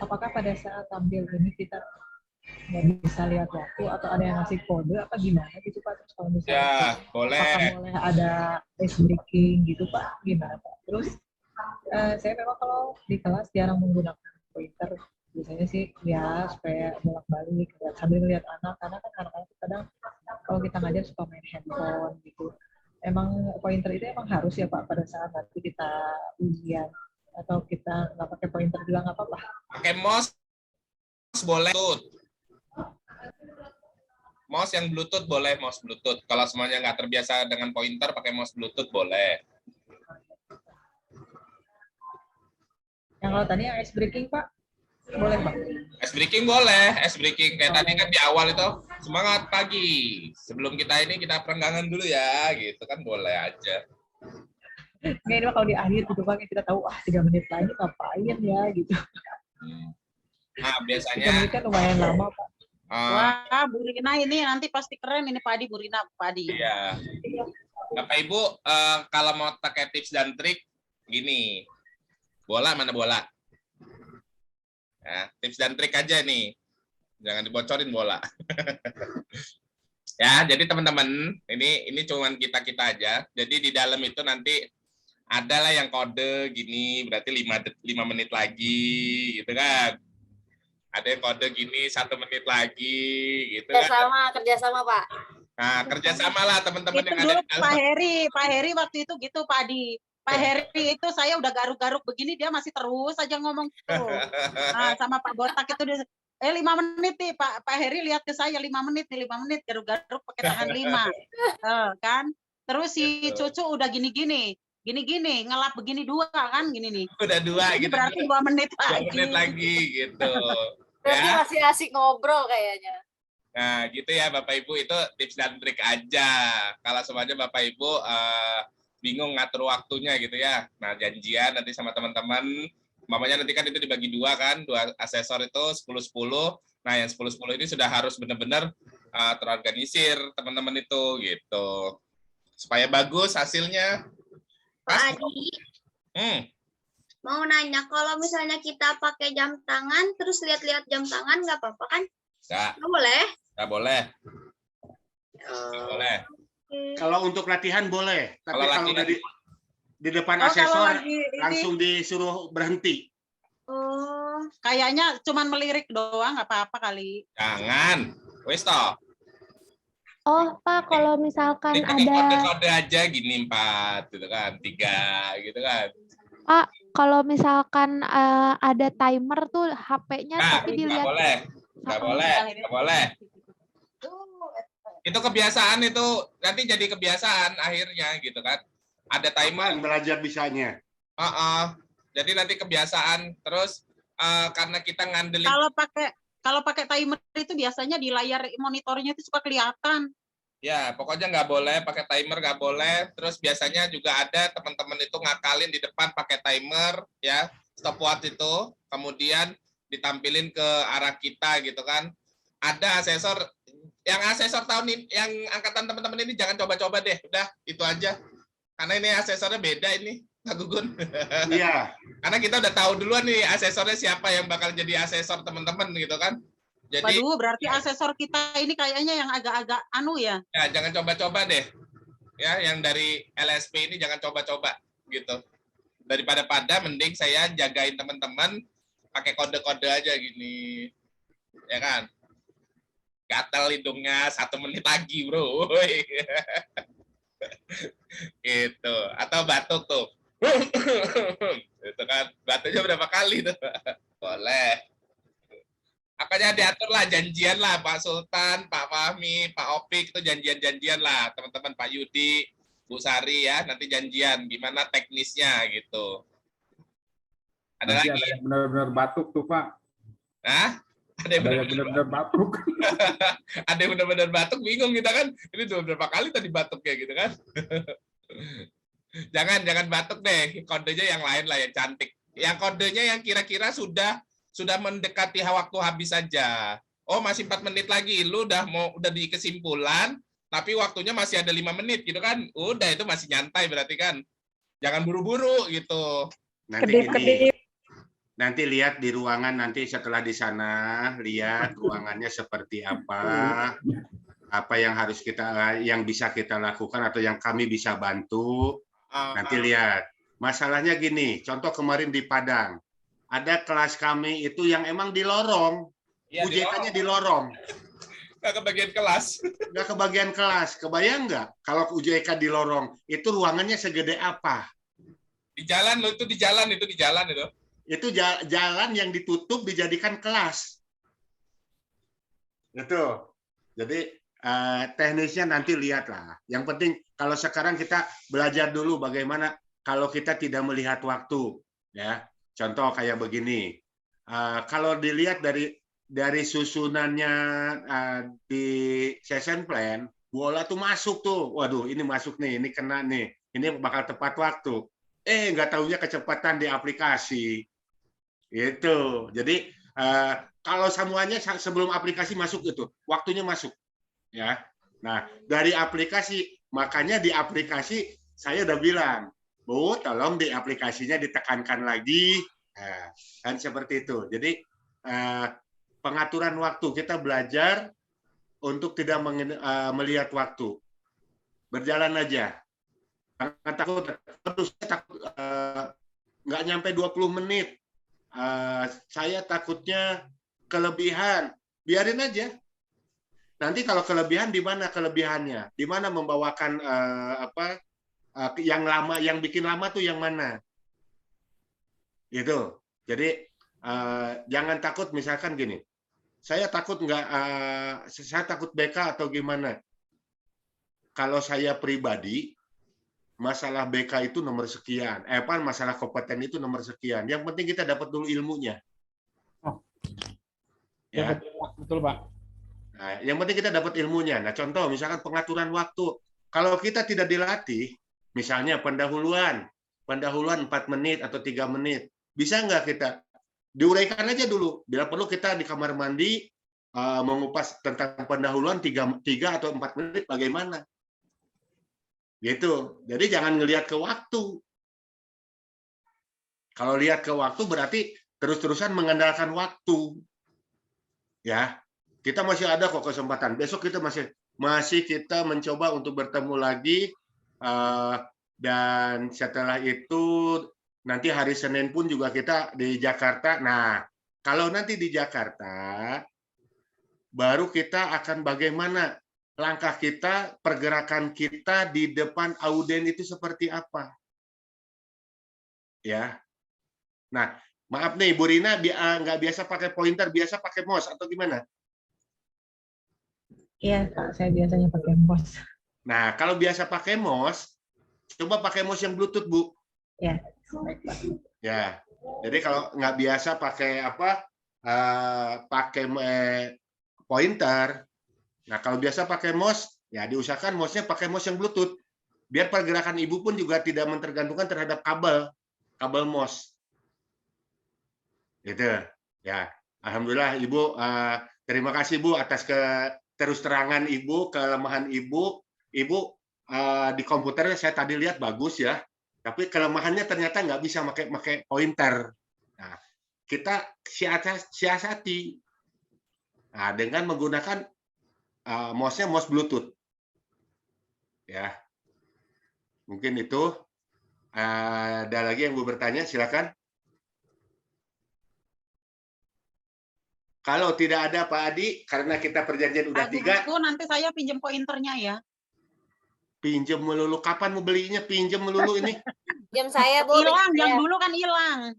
apakah pada saat tampil ini kita nggak bisa lihat waktu atau ada yang ngasih kode apa gimana gitu Pak? Terus kalau misalnya Ya, boleh. apakah boleh ada ice breaking gitu Pak? Gimana Pak? Terus saya memang kalau di kelas jarang menggunakan pointer. Biasanya sih ya supaya bolak-balik sambil ngeliat anak, karena kan anak-anak kadang kalau kita ngajar suka main handphone gitu. Emang pointer itu emang harus ya Pak pada saat nanti kita ujian, atau kita nggak pakai pointer juga nggak apa-apa? Pakai mouse boleh. Mouse yang Bluetooth boleh, mouse Bluetooth. Kalau semuanya nggak terbiasa dengan pointer, pakai mouse Bluetooth boleh. Yang kalau tadi yang ice breaking Pak, boleh Pak? Ice breaking boleh, ice breaking kayak tadi kan di awal itu semangat pagi. Sebelum kita ini kita perenggangan dulu ya, gitu kan boleh aja. Nggak, ini kalau di akhir gitu Pak, kita tahu 3 menit lagi ngapain ya gitu. Nah 3 biasanya menit kan lumayan lama Pak. Wah, Bu Rina ini nanti pasti keren ini Pak Adi, Bu Rina, Pak Adi. Iya. Bapak Ibu kalau mau pakai tips dan trik gini, bola mana bola? Ya, tips dan trik aja nih, jangan dibocorin bola. Ya, jadi teman-teman, ini cuman kita aja. Jadi di dalam itu nanti adalah yang kode gini, berarti 5 menit lagi, gitu kan? Ada yang kode gini 1 menit lagi, gitu kan? Kerjasama Pak. Nah, kerjasama lah teman-teman Itu yang ada dulu di dalam. Pak Heri waktu itu gitu Pak Adi. Pak Heri itu saya udah garuk-garuk begini, dia masih terus aja ngomong gitu. Nah, sama Pak Botak itu dia, 5 menit nih Pak Heri lihat ke saya 5 menit nih, 5 menit garuk-garuk pakai tangan 5. Kan? Terus si Cucu udah gini-gini ngelap begini 2 kan gini nih. Udah 2 Ini gitu. berarti 2 menit 2 lagi. menit lagi gitu. Berarti Ya. masih asik ngobrol kayaknya. Nah, gitu ya Bapak Ibu, itu tips dan trik aja. Kalau semuanya Bapak Ibu bingung ngatur waktunya gitu ya. Nah, janjian nanti sama teman-teman. Mamanya nanti kan itu dibagi dua kan, 2 asesor itu 10-10. Nah, yang 10-10 ini sudah harus benar-benar terorganisir teman-teman itu gitu. Supaya bagus hasilnya. Pak Adi, mau nanya, kalau misalnya kita pakai jam tangan, terus lihat-lihat jam tangan, nggak apa-apa kan? Nggak boleh? Nggak boleh. Nggak boleh. Kalau untuk latihan boleh, tapi Kalau kalau latihan- di depan Oh, kalau asesor lagi ini- langsung disuruh berhenti. Oh, kayaknya cuman melirik doang, nggak apa-apa kali. Jangan. Wis toh. Oh, Pak, kalau misalkan Ini pakai ada, kode-kode aja gini 4 gitu kan, 3 gitu kan. Pak, kalau misalkan ada timer tuh HP-nya Nah, tapi nggak dilihat. boleh. Nggak boleh. Nggak boleh. Itu kebiasaan itu, nanti jadi kebiasaan akhirnya gitu kan. Ada timer. Belajar bisanya. Jadi nanti kebiasaan. Terus karena kita ngandelin. Kalau pakai timer itu biasanya di layar monitornya itu suka kelihatan. Ya, pokoknya nggak boleh pakai timer, nggak boleh. Terus biasanya juga ada teman-teman itu ngakalin di depan pakai timer, ya, stopwatch itu, kemudian ditampilin ke arah kita gitu kan. Ada asesor, yang asesor tahun ini, yang angkatan teman-teman ini jangan coba-coba deh, udah itu aja. Karena ini asesornya beda ini, Pak Gugun. Iya. Karena kita udah tahu duluan nih asesornya siapa yang bakal jadi asesor teman-teman gitu kan. Jadi Waduh, berarti asesor kita ini kayaknya yang agak-agak anu ya. ya jangan coba-coba deh. Ya, yang dari LSP ini jangan coba-coba gitu. Daripada mending saya jagain teman-teman pakai kode-kode aja gini. Ya kan? Gatel hidungnya 1 menit lagi, Bro. Gitu. Atau batuk tuh. Itu kan batuknya berapa kali tuh. Boleh. Makanya diatur lah, janjian lah Pak Sultan, Pak Fahmi, Pak Opik, itu janjian-janjian lah teman-teman, Pak Yudi, Bu Sari ya, nanti janjian gimana teknisnya gitu. Ada Nanti lagi? ada yang benar-benar batuk tuh Pak. Hah? Ada yang benar-benar batuk. Ada yang benar-benar batuk, bingung kita kan. Ini udah berapa kali tadi batuk ya gitu kan. Jangan batuk deh, kodenya yang lain lah yang cantik. Yang kodenya yang kira-kira sudah mendekati waktu habis saja. Oh, masih 4 menit lagi. Lu udah di kesimpulan, tapi waktunya masih ada 5 menit gitu kan. Udah itu masih nyantai berarti kan. Jangan buru-buru gitu. Nanti lihat di ruangan, nanti setelah di sana lihat ruangannya seperti apa yang harus yang bisa kita lakukan atau yang kami bisa bantu. Nanti lihat. Masalahnya gini, contoh kemarin di Padang. Ada kelas kami itu yang emang di lorong, ya, UJK-nya di lorong. Nggak kebagian kelas. Nggak kebagian kelas. Kebayang nggak kalau UJK di lorong, itu ruangannya segede apa? Di jalan loh, itu di jalan itu. Itu jalan yang ditutup dijadikan kelas. Gitu. Jadi teknisnya nanti lihatlah. Yang penting kalau sekarang kita belajar dulu bagaimana kalau kita tidak melihat waktu, ya. Contoh kayak begini, kalau dilihat dari susunannya di session plan, bola tuh masuk tuh, waduh ini masuk nih, ini kena nih, ini bakal tepat waktu. Nggak tahunya kecepatan di aplikasi, itu. Jadi kalau semuanya sebelum aplikasi masuk itu, waktunya masuk, ya. Nah dari aplikasi, makanya di aplikasi saya udah bilang. Bu, tolong di aplikasinya ditekankan lagi, kan seperti itu. Jadi pengaturan waktu kita belajar untuk tidak melihat waktu, berjalan aja. Jangan takut, nggak nyampe 20 menit. Saya takutnya kelebihan, biarin aja. Nanti kalau kelebihan di mana kelebihannya, di mana membawakan yang lama, yang bikin lama tuh yang mana? Gitu. Jadi jangan takut misalkan gini. Saya takut saya takut BK atau gimana? Kalau saya pribadi, masalah BK itu nomor sekian. Masalah kompeten itu nomor sekian. Yang penting kita dapat dulu ilmunya. Ya, betul Pak. Nah, yang penting kita dapat ilmunya. Nah, contoh misalkan pengaturan waktu. Kalau kita tidak dilatih, misalnya pendahuluan 4 menit atau 3 menit, bisa nggak kita diuraikan aja dulu. Bila perlu kita di kamar mandi mengupas tentang pendahuluan 3 atau 4 menit bagaimana. Gitu. Jadi jangan ngelihat ke waktu. Kalau lihat ke waktu berarti terus-terusan mengandalkan waktu. Ya. Kita masih ada kok kesempatan. Besok kita masih kita mencoba untuk bertemu lagi, dan setelah itu nanti hari Senin pun juga kita di Jakarta. Nah, kalau nanti di Jakarta, baru kita akan bagaimana langkah kita, pergerakan kita di depan auden itu seperti apa. Ya. Nah, maaf nih, Bu Rina nggak biasa pakai pointer, biasa pakai mouse atau gimana? Iya, Pak, saya biasanya pakai mouse. Nah, kalau biasa pakai mouse, coba pakai mouse yang Bluetooth, Bu. Ya. Ya. Jadi kalau nggak biasa pakai pakai pointer. Nah, kalau biasa pakai mouse, ya diusahakan mouse-nya pakai mouse yang Bluetooth. Biar pergerakan Ibu pun juga tidak mentergantungkan terhadap kabel mouse. Gitu. Ya. Alhamdulillah Ibu, terima kasih Bu atas terus terangan Ibu, kelemahan Ibu. Ibu di komputernya saya tadi lihat bagus ya, tapi kelemahannya ternyata nggak bisa pakai pointer. Nah, kita siasati dengan menggunakan mouse-nya mouse Bluetooth. Ya, mungkin itu. Ada lagi yang mau bertanya, silakan. Kalau tidak ada Pak Adi, karena kita perjanjian udah 3. Nanti saya pinjam pointernya ya. Pinjam melulu. Kapan mau belinya? Pinjam melulu ini. Pinjam saya, Bu. Hilang, yang dulu kan hilang.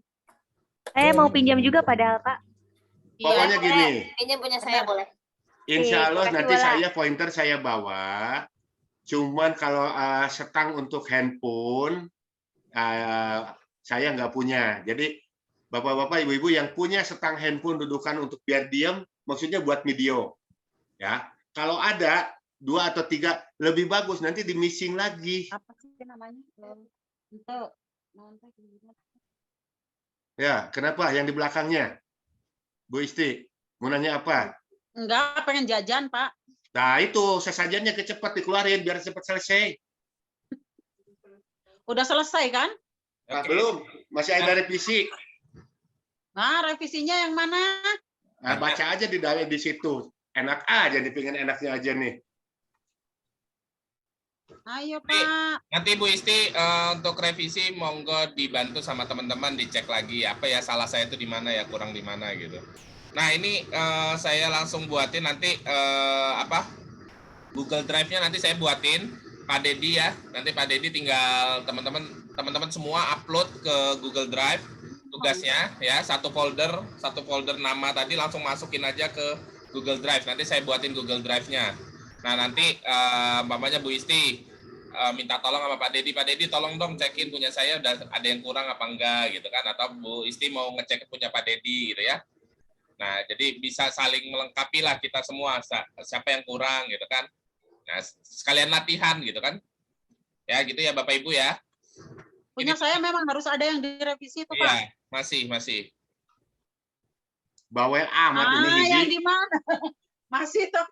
Saya mau pinjam juga padahal, Pak. Pokoknya gini. Pinjam punya saya boleh. Insya Allah makasih, nanti Bola. saya pointer saya bawa. Cuman kalau setang untuk handphone, saya nggak punya. Jadi Bapak-bapak, ibu-ibu yang punya setang handphone dudukan untuk biar diam, maksudnya buat video. Ya, kalau ada 2 atau 3 lebih bagus, nanti di missing lagi. Apa sih namanya? Ya, kenapa? Yang di belakangnya, Bu Isti, mau nanya apa? Enggak, pengen jajan, Pak. Nah itu sesajennya kecepat dikeluarin biar cepat selesai. Udah selesai kan? Nah, belum, masih ada revisi. Nah, revisinya yang mana? Nah, baca aja di situ. Enak aja nih, pengen enaknya aja nih. Ayo, Pak. Nanti Bu Isti untuk revisi monggo dibantu sama teman-teman dicek lagi apa ya salah saya itu di mana ya, kurang di mana gitu. Nah, ini saya langsung buatin nanti Google Drive-nya nanti saya buatin Pak Dedi ya. Nanti Pak Dedi tinggal teman-teman semua upload ke Google Drive. Tugasnya ya satu folder nama tadi langsung masukin aja ke Google Drive. Nanti saya buatin Google Drive-nya. Nah, nanti mamanya Bu Isti minta tolong sama Pak Dedi tolong dong cekin punya saya udah ada yang kurang apa enggak gitu kan, atau Bu Isti mau ngecek punya Pak Dedi gitu ya. Nah, jadi bisa saling melengkapi lah kita semua siapa yang kurang gitu kan. Nah, sekalian latihan gitu kan. Ya, gitu ya Bapak Ibu ya. Punya saya memang harus ada yang direvisi itu, Pak. Iya, masih. Bawel amat ini hiji. Yang di mana? Masih tuh.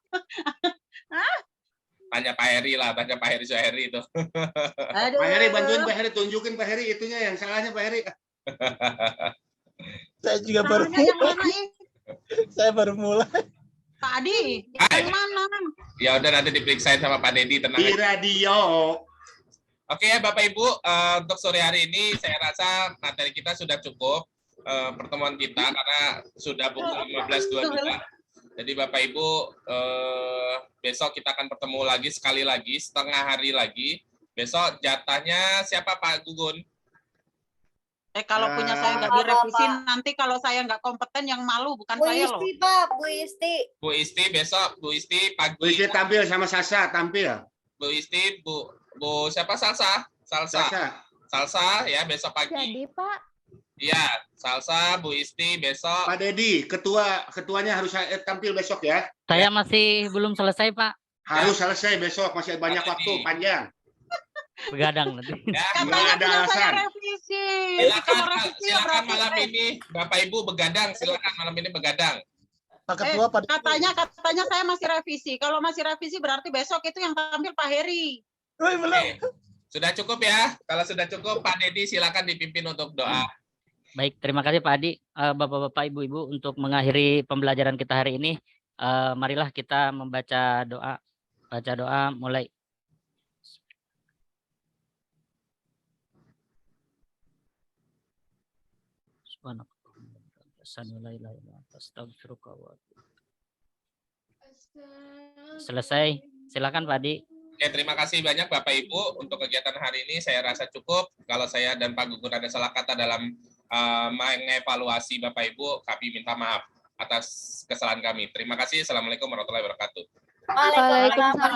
Tanya Pak Heri lah, tanya Pak Heri Suheri itu. Pak Heri bantuin Pak Heri, tunjukin Pak Heri itunya yang salahnya Pak Heri. Saya juga baru mulai. Saya baru mulai. Pak Adi, yang mana? Ya udah nanti diperiksain sama Pak Dedi, tenang. Di radio. Oke ya Bapak Ibu, untuk sore hari ini saya rasa materi kita sudah cukup pertemuan kita karena sudah pukul 15.22. Jadi Bapak Ibu besok kita akan bertemu lagi sekali lagi setengah hari lagi. Besok jatahnya siapa Pak Gugun? Kalau punya saya nggak direvisi nanti kalau saya nggak kompeten yang malu bukan Bu saya loh. Isti, Pak, Bu Isti. Bu Isti besok, Bu Isti pagi. Bu Isti tampil sama Sasa, tampil. Bu Isti, Bu siapa Salsa ya besok pagi. Jadi Pak. Iya, Salsa, Bu Isti besok. Pak Dedi, ketuanya harus tampil besok ya. Saya masih belum selesai, Pak. Harus selesai besok, masih banyak waktu panjang. Begadang nanti. Ya, Nggak ada alasan. Revisi. Silakan malam ini Bapak Ibu begadang, silakan malam ini begadang. Katanya saya masih revisi. Kalau masih revisi berarti besok itu yang tampil Pak Heri. Oke. Sudah cukup ya? Kalau sudah cukup, Pak Dedi silakan dipimpin untuk doa. Baik, terima kasih Pak Adi, Bapak-bapak, Ibu-ibu untuk mengakhiri pembelajaran kita hari ini. Marilah kita membaca doa. Baca doa mulai. Selesai. Silakan Pak Adi. Oke, terima kasih banyak Bapak Ibu untuk kegiatan hari ini. Saya rasa cukup. Kalau saya dan Pak Gugun ada salah kata dalam mengevaluasi Bapak Ibu, kami minta maaf atas kesalahan kami. Terima kasih. Assalamualaikum warahmatullahi wabarakatuh. Waalaikumsalam.